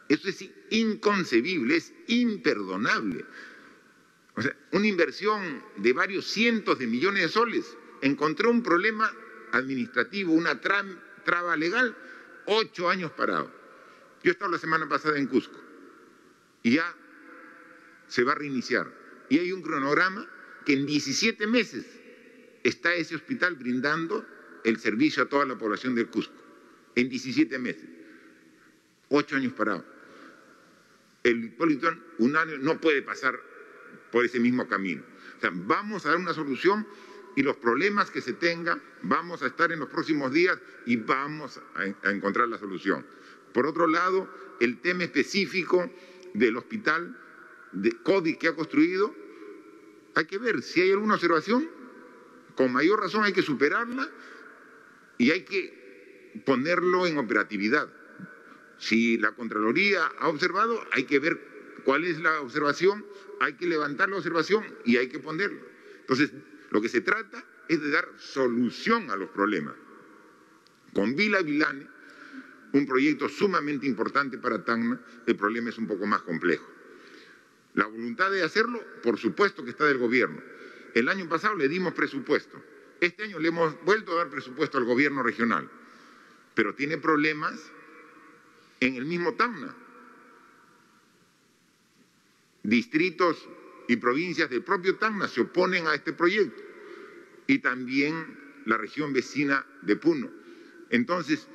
Eso es inconcebible, es imperdonable. O sea, una inversión de varios cientos de millones de soles encontró un problema administrativo, una traba legal, 8 años parado. Yo he estado la semana pasada en Cusco y ya se va a reiniciar. Y hay un cronograma que en 17 meses está ese hospital brindando el servicio a toda la población del Cusco. En 17 meses. 8 años parado. El Hipólito Unanue no puede pasar por ese mismo camino. O sea, vamos a dar una solución y los problemas que se tengan, vamos a estar en los próximos días y vamos a encontrar la solución. Por otro lado, el tema específico del hospital de COVID que ha construido, hay que ver si hay alguna observación, con mayor razón hay que superarla y hay que ponerlo en operatividad. Si la Contraloría ha observado, hay que ver cuál es la observación, hay que levantar la observación y hay que ponerlo. Entonces, lo que se trata es de dar solución a los problemas. Con Vila Vilane, un proyecto sumamente importante para Tacna, el problema es un poco más complejo. La voluntad de hacerlo, por supuesto que está del gobierno. El año pasado le dimos presupuesto. Este año le hemos vuelto a dar presupuesto al gobierno regional. Pero tiene problemas en el mismo Tacna. Distritos y provincias del propio Tacna se oponen a este proyecto. Y también la región vecina de Puno. Entonces,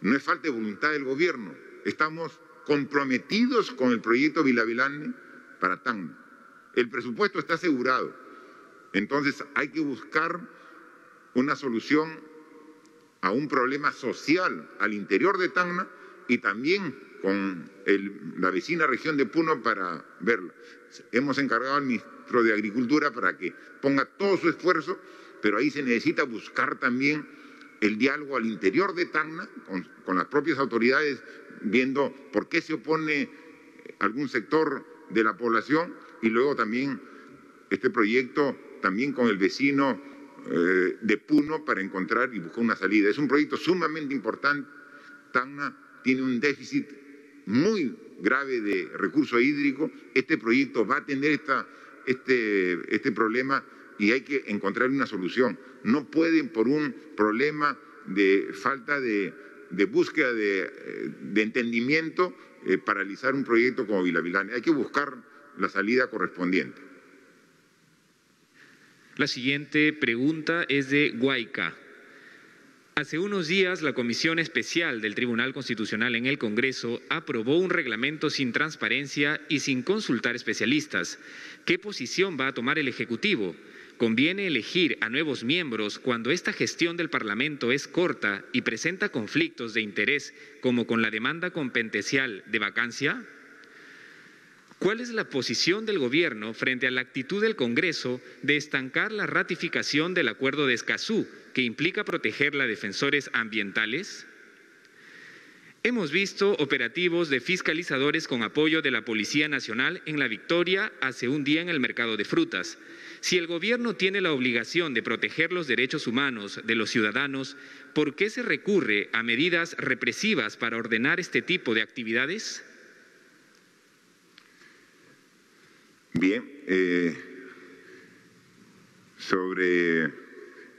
no es falta de voluntad del gobierno. Estamos comprometidos con el proyecto Vila Vilane para Tacna. El presupuesto está asegurado. Entonces hay que buscar una solución a un problema social al interior de Tacna y también con la vecina región de Puno para verla. Hemos encargado al ministro de Agricultura para que ponga todo su esfuerzo, pero ahí se necesita buscar también el diálogo al interior de Tacna con las propias autoridades, viendo por qué se opone algún sector de la población y luego también este proyecto también con el vecino de Puno para encontrar y buscar una salida. Es un proyecto sumamente importante. Tacna tiene un déficit muy grave de recurso hídrico. Este proyecto va a tener este problema y hay que encontrar una solución. No pueden, por un problema de falta de búsqueda de entendimiento, paralizar un proyecto como Vila Vilane. Hay que buscar la salida correspondiente. La siguiente pregunta es de Guayca. Hace unos días, la Comisión Especial del Tribunal Constitucional en el Congreso aprobó un reglamento sin transparencia y sin consultar especialistas. ¿Qué posición va a tomar el Ejecutivo? ¿Conviene elegir a nuevos miembros cuando esta gestión del Parlamento es corta y presenta conflictos de interés, como con la demanda competencial de vacancia? ¿Cuál es la posición del Gobierno frente a la actitud del Congreso de estancar la ratificación del Acuerdo de Escazú, que implica proteger a defensores ambientales? Hemos visto operativos de fiscalizadores con apoyo de la Policía Nacional en La Victoria hace un día en el mercado de frutas. Si el Gobierno tiene la obligación de proteger los derechos humanos de los ciudadanos, ¿por qué se recurre a medidas represivas para ordenar este tipo de actividades? Bien, sobre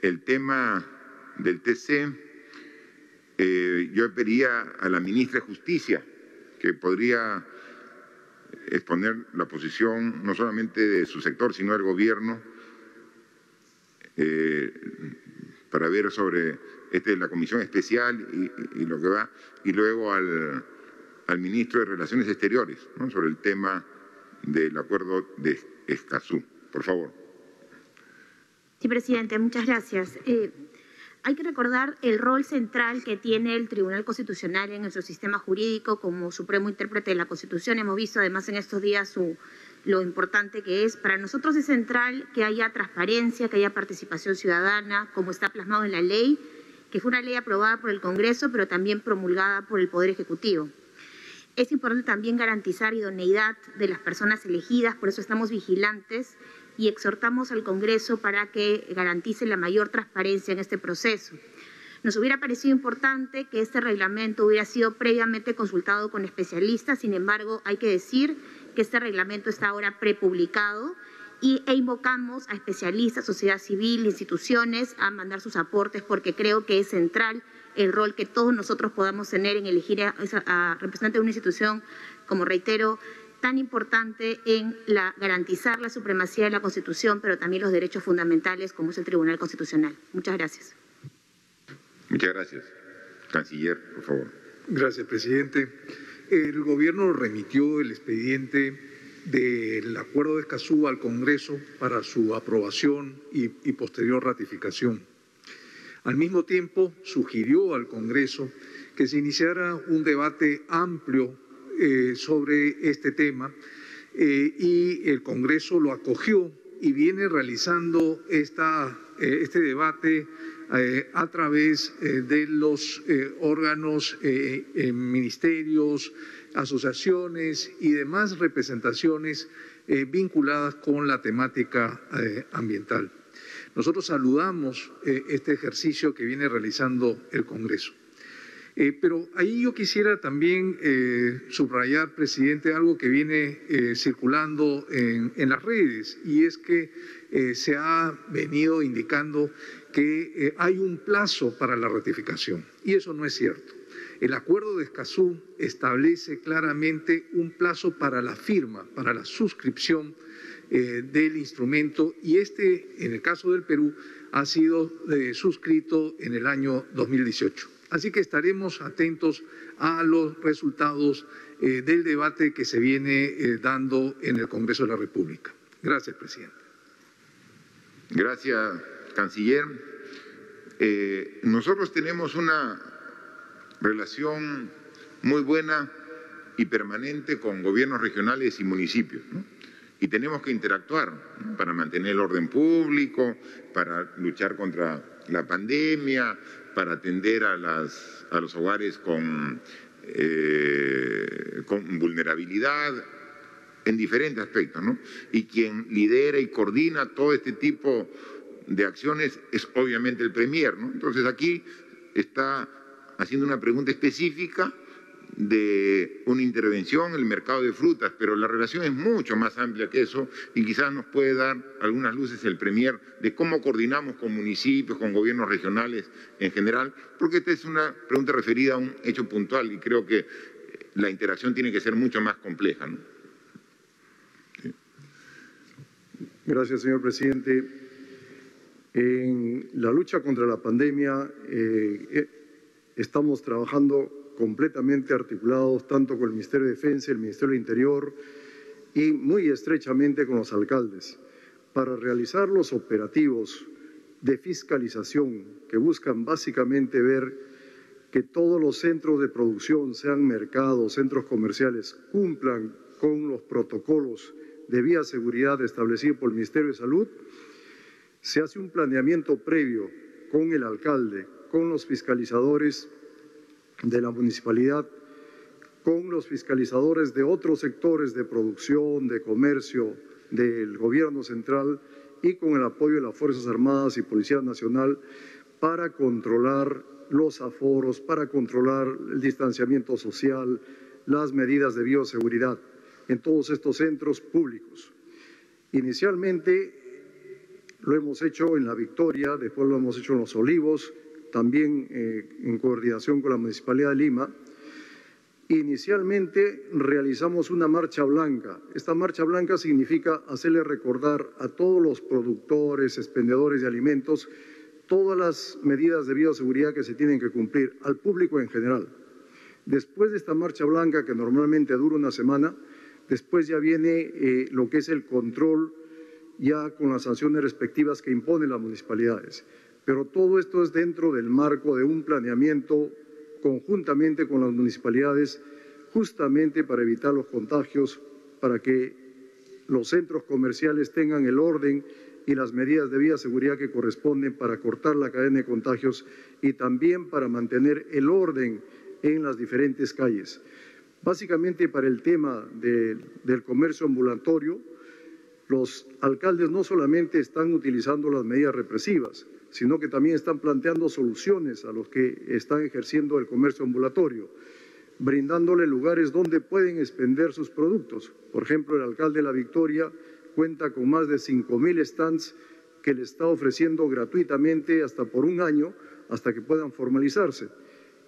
el tema del TC, yo pediría a la ministra de Justicia que podría exponer la posición no solamente de su sector, sino del gobierno, para ver sobre la comisión especial y lo que va, y luego al ministro de Relaciones Exteriores, ¿no?, sobre el tema del acuerdo de Escazú. Por favor. Sí, presidente, muchas gracias. Hay que recordar el rol central que tiene el Tribunal Constitucional en nuestro sistema jurídico como supremo intérprete de la Constitución. Hemos visto además en estos días lo importante que es. Para nosotros es central que haya transparencia, que haya participación ciudadana, como está plasmado en la ley, que fue una ley aprobada por el Congreso, pero también promulgada por el Poder Ejecutivo. Es importante también garantizar idoneidad de las personas elegidas, por eso estamos vigilantes y exhortamos al Congreso para que garantice la mayor transparencia en este proceso. Nos hubiera parecido importante que este reglamento hubiera sido previamente consultado con especialistas, sin embargo, hay que decir que este reglamento está ahora prepublicado e invocamos a especialistas, sociedad civil, instituciones a mandar sus aportes porque creo que es central el rol que todos nosotros podamos tener en elegir a representante de una institución, como reitero, tan importante en garantizar la supremacía de la Constitución, pero también los derechos fundamentales como es el Tribunal Constitucional. Muchas gracias. Muchas gracias. Canciller, por favor. Gracias, presidente. El Gobierno remitió el expediente del Acuerdo de Escazú al Congreso para su aprobación y posterior ratificación. Al mismo tiempo, sugirió al Congreso que se iniciara un debate amplio sobre este tema y el Congreso lo acogió y viene realizando este debate a través de los órganos, ministerios, asociaciones y demás representaciones vinculadas con la temática ambiental. Nosotros saludamos este ejercicio que viene realizando el Congreso. Pero ahí yo quisiera también subrayar, presidente, algo que viene circulando en las redes, y es que se ha venido indicando que hay un plazo para la ratificación, y eso no es cierto. El Acuerdo de Escazú establece claramente un plazo para la firma, para la suscripción del instrumento, y en el caso del Perú, ha sido suscrito en el año 2018. Así que estaremos atentos a los resultados del debate que se viene dando en el Congreso de la República. Gracias, presidente. Gracias, canciller. Nosotros tenemos una relación muy buena y permanente con gobiernos regionales y municipios, ¿no? Y tenemos que interactuar, ¿no?, para mantener el orden público, para luchar contra la pandemia, para atender a los hogares con vulnerabilidad, en diferentes aspectos, ¿no? Y quien lidera y coordina todo este tipo de acciones es obviamente el Premier, ¿no? Entonces aquí está haciendo una pregunta específica de una intervención en el mercado de frutas, pero la relación es mucho más amplia que eso y quizás nos puede dar algunas luces el Premier de cómo coordinamos con municipios, con gobiernos regionales en general, porque esta es una pregunta referida a un hecho puntual y creo que la interacción tiene que ser mucho más compleja, ¿no? Sí. Gracias, señor presidente. En la lucha contra la pandemia estamos trabajando completamente articulados tanto con el Ministerio de Defensa, el Ministerio del Interior y muy estrechamente con los alcaldes para realizar los operativos de fiscalización que buscan básicamente ver que todos los centros de producción, sean mercados, centros comerciales, cumplan con los protocolos de bioseguridad establecidos por el Ministerio de Salud. Se hace un planeamiento previo con el alcalde, con los fiscalizadores de la municipalidad, con los fiscalizadores de otros sectores de producción, de comercio, del gobierno central y con el apoyo de las Fuerzas Armadas y Policía Nacional para controlar los aforos, para controlar el distanciamiento social, las medidas de bioseguridad en todos estos centros públicos. Inicialmente lo hemos hecho en La Victoria, después lo hemos hecho en Los Olivos, también en coordinación con la Municipalidad de Lima. Inicialmente realizamos una marcha blanca. Esta marcha blanca significa hacerle recordar a todos los productores, expendedores de alimentos, todas las medidas de bioseguridad que se tienen que cumplir, al público en general. Después de esta marcha blanca, que normalmente dura una semana, después ya viene lo que es el control ya con las sanciones respectivas que imponen las municipalidades. Pero todo esto es dentro del marco de un planeamiento conjuntamente con las municipalidades, justamente para evitar los contagios, para que los centros comerciales tengan el orden y las medidas de bioseguridad que corresponden para cortar la cadena de contagios y también para mantener el orden en las diferentes calles. Básicamente, para el tema del comercio ambulatorio, los alcaldes no solamente están utilizando las medidas represivas, sino que también están planteando soluciones a los que están ejerciendo el comercio ambulatorio, brindándole lugares donde pueden expender sus productos. Por ejemplo, el alcalde de La Victoria cuenta con más de 5.000 stands que le está ofreciendo gratuitamente hasta por un año, hasta que puedan formalizarse.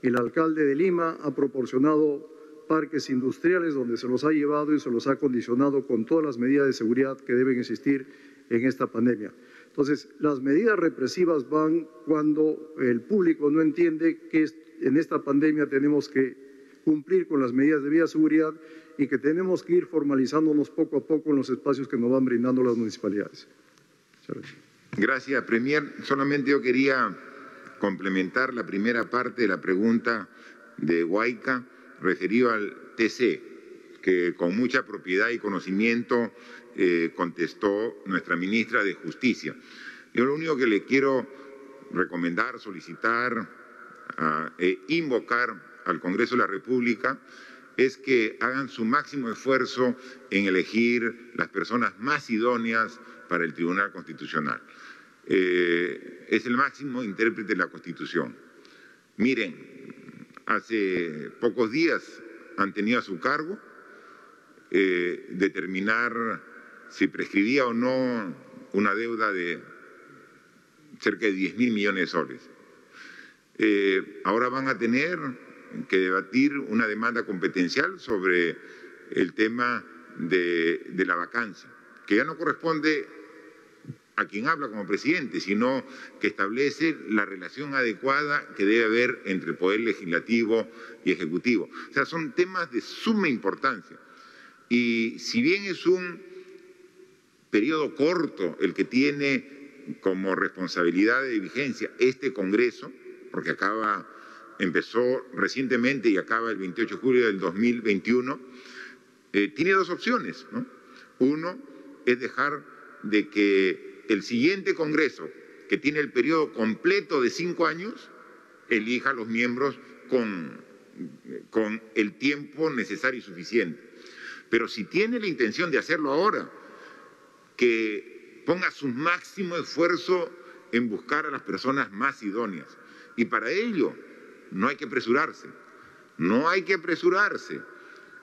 El alcalde de Lima ha proporcionado parques industriales donde se los ha llevado y se los ha condicionado con todas las medidas de seguridad que deben existir en esta pandemia. Entonces, las medidas represivas van cuando el público no entiende que en esta pandemia tenemos que cumplir con las medidas de bioseguridad y que tenemos que ir formalizándonos poco a poco en los espacios que nos van brindando las municipalidades. Gracias, Premier. Solamente yo quería complementar la primera parte de la pregunta de Huayca referido al TC, que con mucha propiedad y conocimiento contestó nuestra ministra de Justicia. Yo lo único que le quiero recomendar, solicitar e invocar al Congreso de la República es que hagan su máximo esfuerzo en elegir las personas más idóneas para el Tribunal Constitucional. Es el máximo intérprete de la Constitución. Miren, hace pocos días han tenido a su cargo determinar si prescribía o no una deuda de cerca de 10.000 millones de soles. Ahora van a tener que debatir una demanda competencial sobre el tema de la vacancia, que ya no corresponde a quien habla como presidente, sino que establece la relación adecuada que debe haber entre el Poder Legislativo y Ejecutivo. O sea, son temas de suma importancia. Y si bien es un periodo corto el que tiene como responsabilidad de vigencia este Congreso, porque empezó recientemente y acaba el 28 de julio del 2021, tiene dos opciones, ¿no? Uno es dejar de que el siguiente Congreso, que tiene el periodo completo de 5 años, elija a los miembros con el tiempo necesario y suficiente. Pero si tiene la intención de hacerlo ahora, que ponga su máximo esfuerzo en buscar a las personas más idóneas. Y para ello no hay que apresurarse,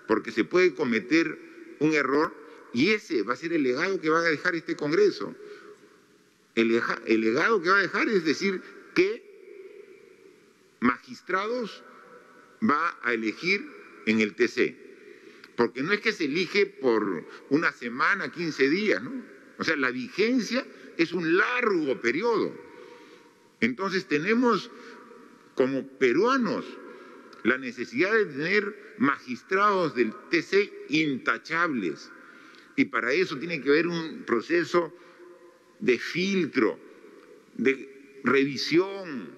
porque se puede cometer un error y ese va a ser el legado que va a dejar este Congreso. El legado que va a dejar es decir qué magistrados va a elegir en el TC. Porque no es que se elige por una semana, 15 días, ¿no? O sea, la vigencia es un largo periodo. Entonces tenemos como peruanos la necesidad de tener magistrados del TC intachables. Y para eso tiene que haber un proceso de filtro, de revisión,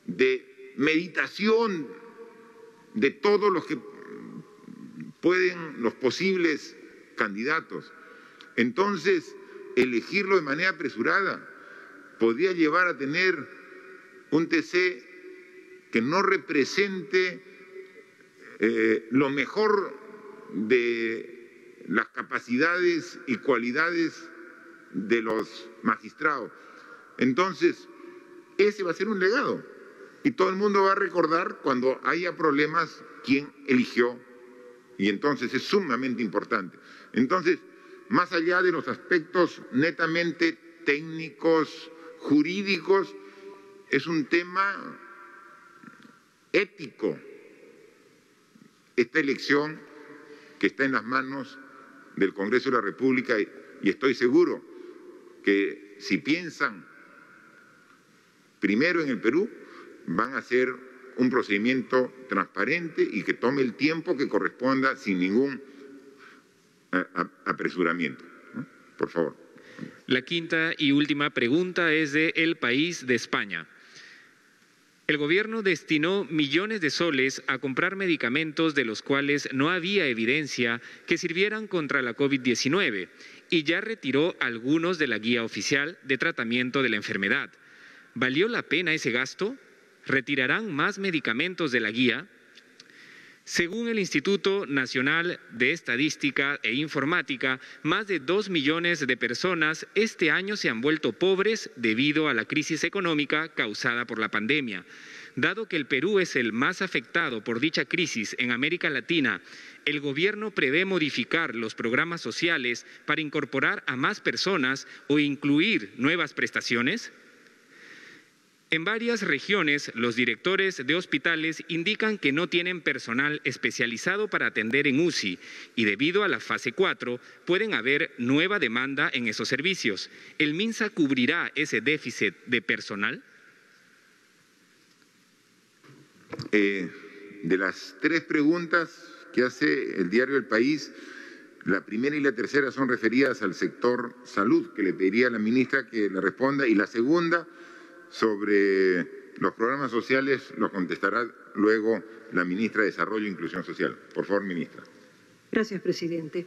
de meditación de todos los que los posibles candidatos. Entonces, elegirlo de manera apresurada podría llevar a tener un TC que no represente lo mejor de las capacidades y cualidades de los magistrados. Entonces, ese va a ser un legado. Y todo el mundo va a recordar cuando haya problemas quién eligió. Y entonces es sumamente importante. Entonces, más allá de los aspectos netamente técnicos, jurídicos, es un tema ético. Esta elección que está en las manos del Congreso de la República, y estoy seguro que si piensan primero en el Perú, van a hacer un procedimiento transparente y que tome el tiempo que corresponda sin ningún apresuramiento, ¿no? Por favor. La quinta y última pregunta es de El País de España. El gobierno destinó millones de soles a comprar medicamentos de los cuales no había evidencia que sirvieran contra la COVID-19 y ya retiró algunos de la guía oficial de tratamiento de la enfermedad. ¿Valió la pena ese gasto? ¿Retirarán más medicamentos de la guía? Según el Instituto Nacional de Estadística e Informática, más de 2 millones de personas este año se han vuelto pobres debido a la crisis económica causada por la pandemia. Dado que el Perú es el más afectado por dicha crisis en América Latina, ¿el gobierno prevé modificar los programas sociales para incorporar a más personas o incluir nuevas prestaciones? En varias regiones, los directores de hospitales indican que no tienen personal especializado para atender en UCI y debido a la fase 4 pueden haber nueva demanda en esos servicios. ¿El MINSA cubrirá ese déficit de personal? De las 3 preguntas que hace el diario El País, la primera y la tercera son referidas al sector salud, que le pediría a la ministra que le responda, y la segunda sobre los programas sociales lo contestará luego la ministra de Desarrollo e Inclusión Social. Por favor, ministra. Gracias, presidente.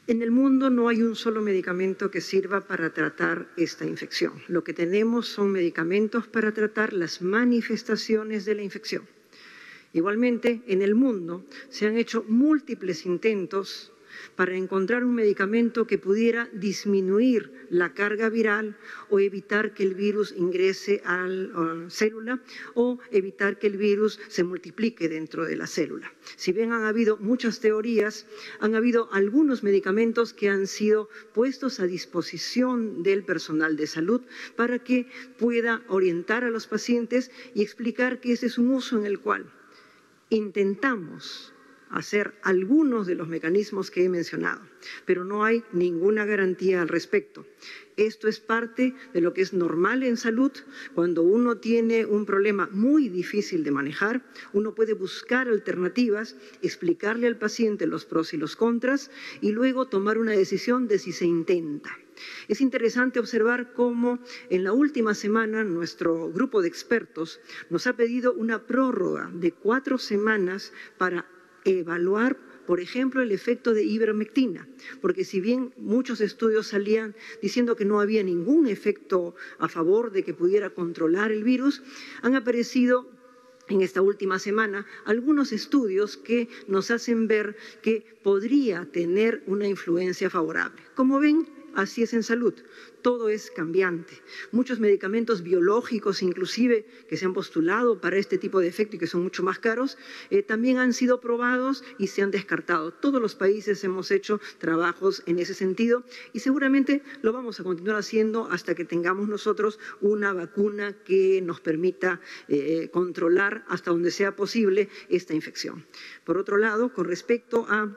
En el mundo no hay un solo medicamento que sirva para tratar esta infección. Lo que tenemos son medicamentos para tratar las manifestaciones de la infección. Igualmente, en el mundo se han hecho múltiples intentos para encontrar un medicamento que pudiera disminuir la carga viral o evitar que el virus ingrese a la célula o evitar que el virus se multiplique dentro de la célula. Si bien han habido muchas teorías, han habido algunos medicamentos que han sido puestos a disposición del personal de salud para que pueda orientar a los pacientes y explicar que este es un uso en el cual intentamos hacer algunos de los mecanismos que he mencionado, pero no hay ninguna garantía al respecto. Esto es parte de lo que es normal en salud. Cuando uno tiene un problema muy difícil de manejar, uno puede buscar alternativas, explicarle al paciente los pros y los contras y luego tomar una decisión de si se intenta. Es interesante observar cómo en la última semana nuestro grupo de expertos nos ha pedido una prórroga de 4 semanas para evaluar, por ejemplo, el efecto de ivermectina, porque si bien muchos estudios salían diciendo que no había ningún efecto a favor de que pudiera controlar el virus, han aparecido en esta última semana algunos estudios que nos hacen ver que podría tener una influencia favorable. Como ven, así es en salud, todo es cambiante. Muchos medicamentos biológicos, inclusive, que se han postulado para este tipo de efecto y que son mucho más caros, también han sido probados y se han descartado. Todos los países hemos hecho trabajos en ese sentido y seguramente lo vamos a continuar haciendo hasta que tengamos nosotros una vacuna que nos permita controlar hasta donde sea posible esta infección. Por otro lado, con respecto a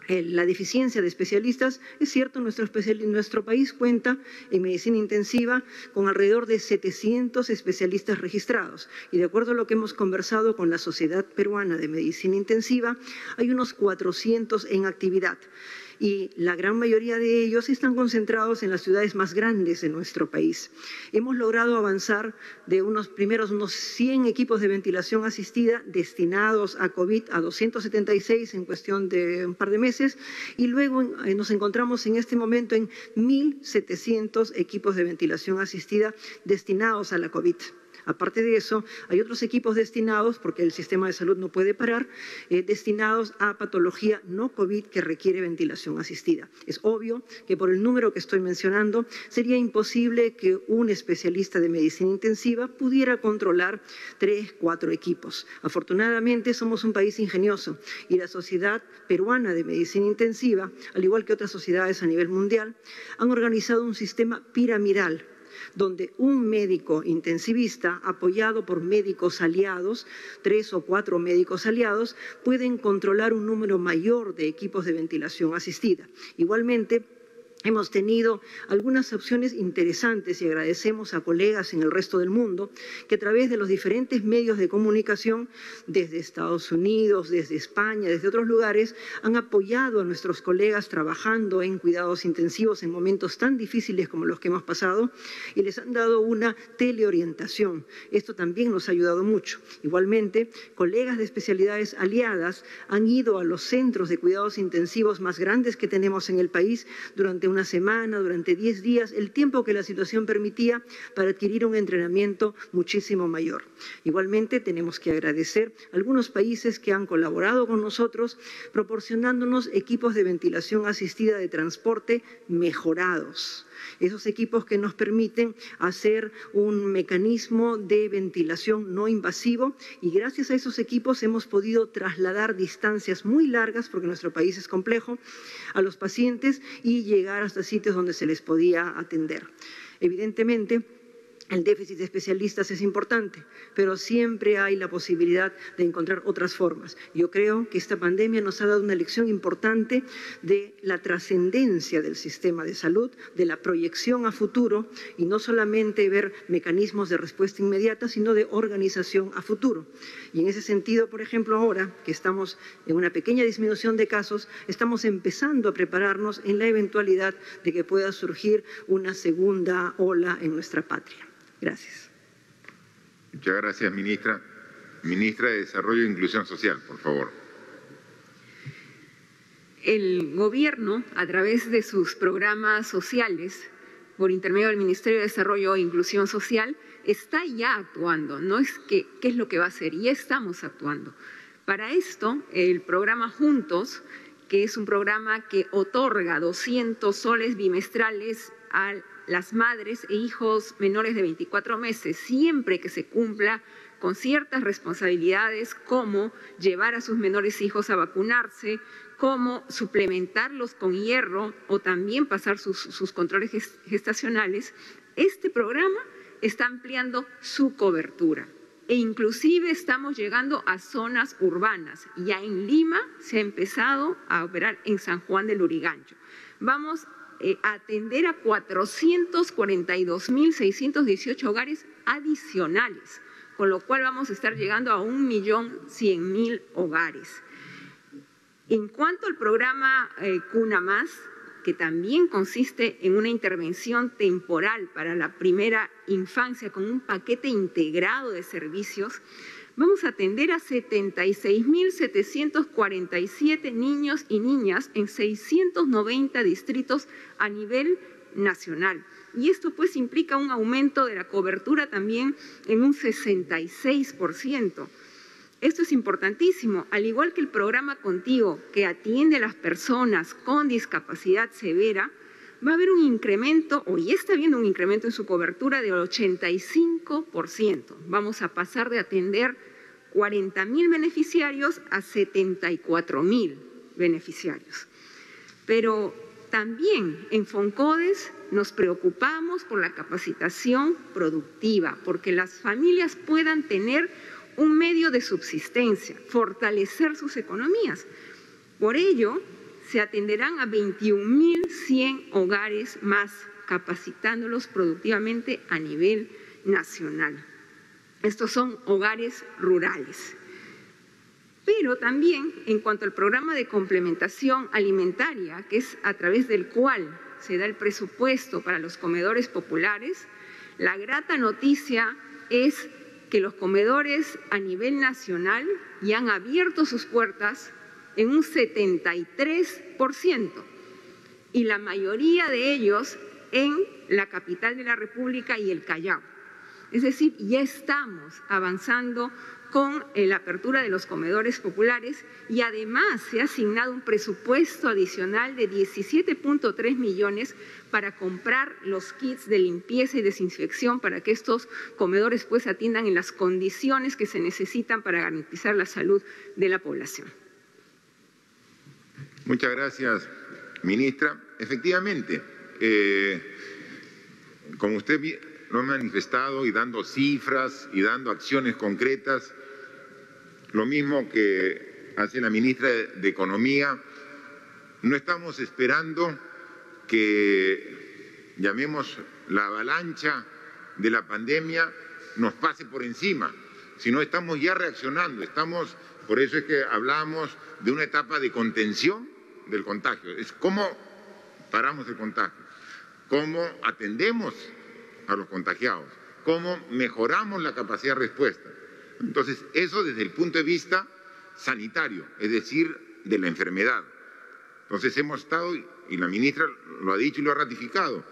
la deficiencia de especialistas, es cierto, nuestro país cuenta en medicina intensiva con alrededor de 700 especialistas registrados y de acuerdo a lo que hemos conversado con la Sociedad Peruana de Medicina Intensiva, hay unos 400 en actividad. Y la gran mayoría de ellos están concentrados en las ciudades más grandes de nuestro país. Hemos logrado avanzar de unos 100 equipos de ventilación asistida destinados a COVID a 276 en cuestión de un par de meses y luego nos encontramos en este momento en 1.700 equipos de ventilación asistida destinados a la COVID. Aparte de eso, hay otros equipos destinados, porque el sistema de salud no puede parar, destinados a patología no COVID que requiere ventilación asistida. Es obvio que por el número que estoy mencionando, sería imposible que un especialista de medicina intensiva pudiera controlar 3, 4 equipos. Afortunadamente, somos un país ingenioso y la Sociedad Peruana de Medicina Intensiva, al igual que otras sociedades a nivel mundial, han organizado un sistema piramidal donde un médico intensivista apoyado por médicos aliados, 3 o 4 médicos aliados, pueden controlar un número mayor de equipos de ventilación asistida. Igualmente, Hemos tenido algunas opciones interesantes y agradecemos a colegas en el resto del mundo que a través de los diferentes medios de comunicación, desde Estados Unidos, desde España, desde otros lugares, han apoyado a nuestros colegas trabajando en cuidados intensivos en momentos tan difíciles como los que hemos pasado y les han dado una teleorientación. Esto también nos ha ayudado mucho. Igualmente, colegas de especialidades aliadas han ido a los centros de cuidados intensivos más grandes que tenemos en el país durante una semana, durante 10 días, el tiempo que la situación permitía para adquirir un entrenamiento muchísimo mayor. Igualmente, tenemos que agradecer a algunos países que han colaborado con nosotros proporcionándonos equipos de ventilación asistida de transporte mejorados. Esos equipos que nos permiten hacer un mecanismo de ventilación no invasivo y gracias a esos equipos hemos podido trasladar distancias muy largas, porque nuestro país es complejo, a los pacientes y llegar hasta sitios donde se les podía atender. Evidentemente, el déficit de especialistas es importante, pero siempre hay la posibilidad de encontrar otras formas. Yo creo que esta pandemia nos ha dado una lección importante de la trascendencia del sistema de salud, de la proyección a futuro y no solamente ver mecanismos de respuesta inmediata, sino de organización a futuro. Y en ese sentido, por ejemplo, ahora que estamos en una pequeña disminución de casos, estamos empezando a prepararnos en la eventualidad de que pueda surgir una segunda ola en nuestra patria. Gracias. Muchas gracias, ministra. Ministra de Desarrollo e Inclusión Social, por favor. El Gobierno, a través de sus programas sociales, por intermedio del Ministerio de Desarrollo e Inclusión Social, está ya actuando. No es que qué es lo que va a hacer, ya estamos actuando. Para esto, el programa Juntos, que es un programa que otorga 200 soles bimestrales a las madres e hijos menores de 24 meses, siempre que se cumpla con ciertas responsabilidades como llevar a sus menores hijos a vacunarse, como suplementarlos con hierro o también pasar sus controles gestacionales. Este programa está ampliando su cobertura e inclusive estamos llegando a zonas urbanas. Ya en Lima se ha empezado a operar en San Juan del Lurigancho. Vamos a atender a 442.618 hogares adicionales, con lo cual vamos a estar llegando a 1.100.000 hogares. En cuanto al programa Cuna Más, que también consiste en una intervención temporal para la primera infancia con un paquete integrado de servicios, vamos a atender a 76.747 niños y niñas en 690 distritos a nivel nacional. Y esto pues implica un aumento de la cobertura también en un 66%. Esto es importantísimo, al igual que el programa Contigo, que atiende a las personas con discapacidad severa, va a haber un incremento, o ya está habiendo un incremento en su cobertura del 85%. Vamos a pasar de atender 40.000 beneficiarios a 74.000 beneficiarios. Pero también en Foncodes nos preocupamos por la capacitación productiva, porque las familias puedan tener un medio de subsistencia, fortalecer sus economías. Por ello, se atenderán a 21.100 hogares más, capacitándolos productivamente a nivel nacional. Estos son hogares rurales. Pero también, en cuanto al programa de complementación alimentaria, que es a través del cual se da el presupuesto para los comedores populares, la grata noticia es que los comedores a nivel nacional ya han abierto sus puertas en un 73%, y la mayoría de ellos en la capital de la República y el Callao. Es decir, ya estamos avanzando con la apertura de los comedores populares y además se ha asignado un presupuesto adicional de 17.3 millones para comprar los kits de limpieza y desinfección para que estos comedores pues atiendan en las condiciones que se necesitan para garantizar la salud de la población. Muchas gracias, ministra. Efectivamente, como usted lo ha manifestado y dando cifras y dando acciones concretas, lo mismo que hace la ministra de Economía, no estamos esperando que, llamemos, la avalancha de la pandemia nos pase por encima, sino estamos ya reaccionando, por eso es que hablamos de una etapa de contención del contagio. Es cómo paramos el contagio, cómo atendemos a los contagiados, cómo mejoramos la capacidad de respuesta. Entonces, eso desde el punto de vista sanitario, es decir, de la enfermedad. Entonces hemos estado, y la ministra lo ha dicho y lo ha ratificado,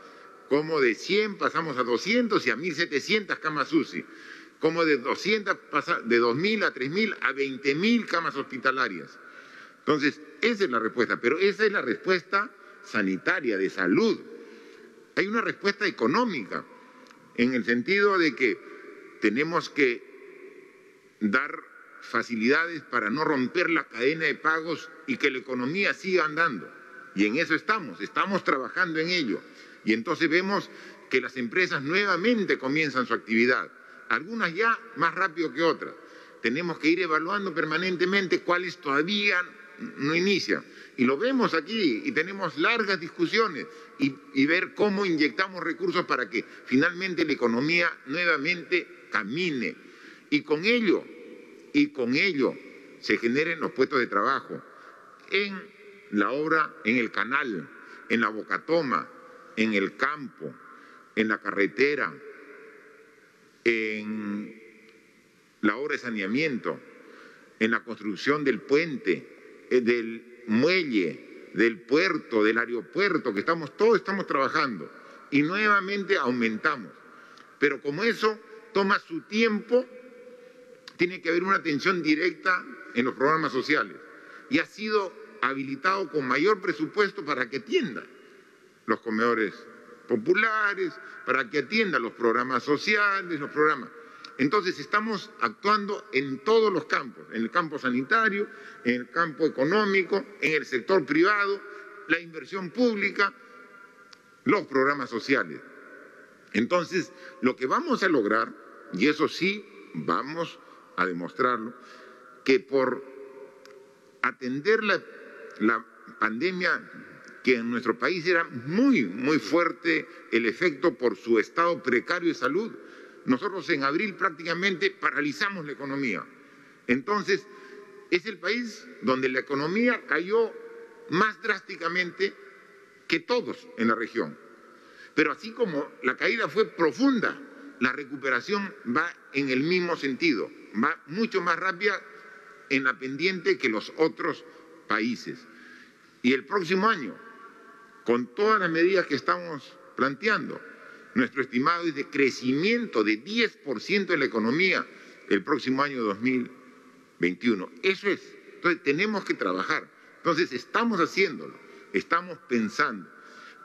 como de 100 pasamos a 200 y a 1.700 camas UCI, como de 200 de 2.000 a 3.000 a 20.000 camas hospitalarias. Entonces, esa es la respuesta, pero esa es la respuesta sanitaria, de salud. Hay una respuesta económica, en el sentido de que tenemos que dar facilidades para no romper la cadena de pagos y que la economía siga andando. Y en eso estamos trabajando en ello. Y entonces vemos que las empresas nuevamente comienzan su actividad, algunas ya más rápido que otras. Tenemos que ir evaluando permanentemente cuáles todavía no inician. Y lo vemos aquí y tenemos largas discusiones y ver cómo inyectamos recursos para que finalmente la economía nuevamente camine. Y con ello se generen los puestos de trabajo en la obra, en el canal, en la bocatoma, en el campo, en la carretera, en la obra de saneamiento, en la construcción del puente, del muelle, del puerto, del aeropuerto, que todos estamos trabajando y nuevamente aumentamos. Pero como eso toma su tiempo, tiene que haber una atención directa en los programas sociales y ha sido habilitado con mayor presupuesto para que atienda los comedores populares, para que atienda los programas sociales, los programas. Entonces estamos actuando en todos los campos, en el campo sanitario, en el campo económico, en el sector privado, la inversión pública, los programas sociales. Entonces, lo que vamos a lograr, y eso sí vamos a demostrarlo, que por atender la pandemia, que en nuestro país era muy, muy fuerte el efecto por su estado precario de salud, nosotros en abril prácticamente paralizamos la economía. Entonces, es el país donde la economía cayó más drásticamente que todos en la región. Pero así como la caída fue profunda, la recuperación va en el mismo sentido, va mucho más rápida en la pendiente que los otros países. Y el próximo año, con todas las medidas que estamos planteando, nuestro estimado es de crecimiento de 10% de la economía el próximo año 2021. Eso es. Entonces tenemos que trabajar. Entonces estamos haciéndolo, estamos pensando.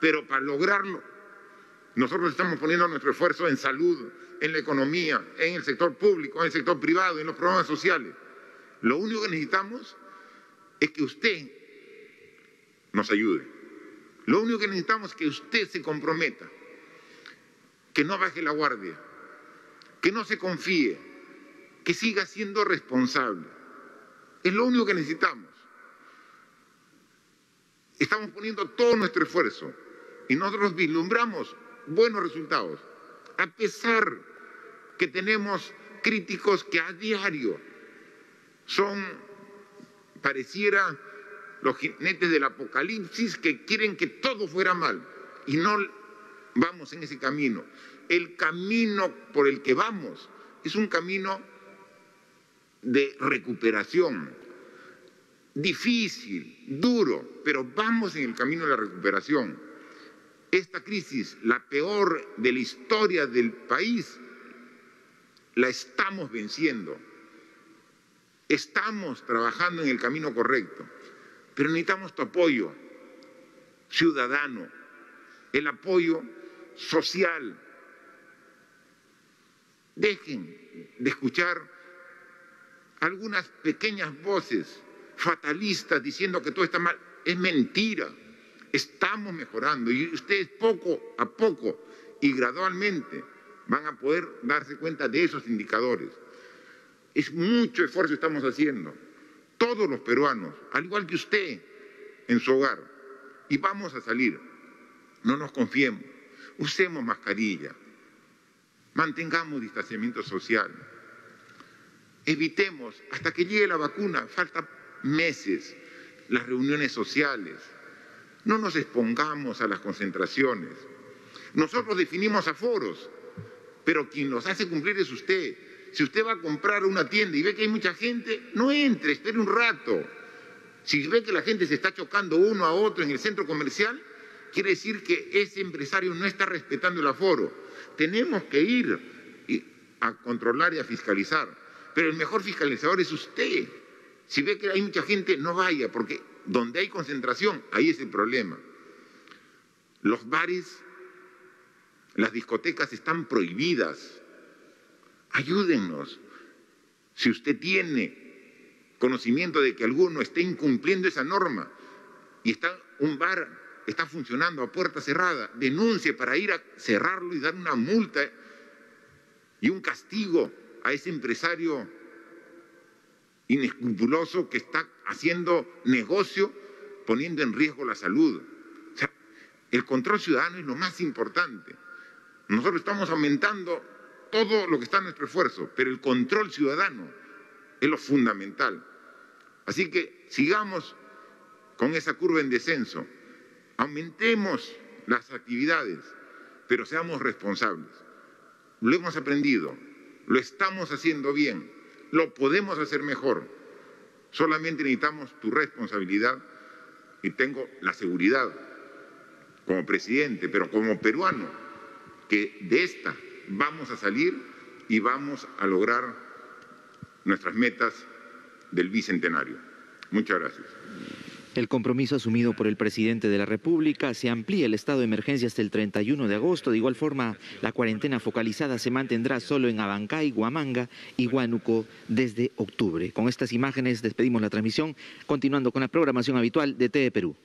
Pero para lograrlo, nosotros estamos poniendo nuestro esfuerzo en salud, en la economía, en el sector público, en el sector privado, en los programas sociales. Lo único que necesitamos es que usted nos ayude. Lo único que necesitamos es que usted se comprometa, que no baje la guardia, que no se confíe, que siga siendo responsable. Es lo único que necesitamos. Estamos poniendo todo nuestro esfuerzo y nosotros vislumbramos buenos resultados, a pesar que tenemos críticos que a diario pareciera los jinetes del apocalipsis que quieren que todo fuera mal y no vamos en ese camino. El camino por el que vamos es un camino de recuperación, difícil, duro, pero vamos en el camino de la recuperación. Esta crisis, la peor de la historia del país, la estamos venciendo. Estamos trabajando en el camino correcto, pero necesitamos tu apoyo ciudadano, el apoyo social. Dejen de escuchar algunas pequeñas voces fatalistas diciendo que todo está mal. Es mentira. Estamos mejorando y ustedes poco a poco y gradualmente van a poder darse cuenta de esos indicadores. Es mucho esfuerzo que estamos haciendo, todos los peruanos, al igual que usted en su hogar, y vamos a salir. no nos confiemos, usemos mascarilla, mantengamos distanciamiento social, evitemos hasta que llegue la vacuna, faltan meses, las reuniones sociales, no nos expongamos a las concentraciones. Nosotros definimos aforos, pero quien los hace cumplir es usted. Si usted va a comprar una tienda y ve que hay mucha gente, no entre, espere un rato. Si ve que la gente se está chocando uno a otro en el centro comercial, quiere decir que ese empresario no está respetando el aforo. Tenemos que ir a controlar y a fiscalizar, pero el mejor fiscalizador es usted. Si ve que hay mucha gente, no vaya, porque donde hay concentración, ahí es el problema. Los bares, las discotecas están prohibidas. Ayúdennos. Si usted tiene conocimiento de que alguno esté incumpliendo esa norma y un bar está funcionando a puerta cerrada, denuncie para ir a cerrarlo y dar una multa y un castigo a ese empresario inescrupuloso que está haciendo negocio poniendo en riesgo la salud. O sea, el control ciudadano es lo más importante. Nosotros estamos aumentando todo lo que está a nuestro esfuerzo, pero el control ciudadano es lo fundamental. Así que sigamos con esa curva en descenso, aumentemos las actividades, pero seamos responsables. Lo hemos aprendido, lo estamos haciendo bien, lo podemos hacer mejor. Solamente necesitamos tu responsabilidad y tengo la seguridad como presidente, pero como peruano, que de esta vamos a salir y vamos a lograr nuestras metas del bicentenario. Muchas gracias. El compromiso asumido por el presidente de la República: se amplía el estado de emergencia hasta el 31 de agosto. De igual forma, la cuarentena focalizada se mantendrá solo en Abancay, Huamanga y Huánuco desde octubre. Con estas imágenes despedimos la transmisión, continuando con la programación habitual de TV Perú.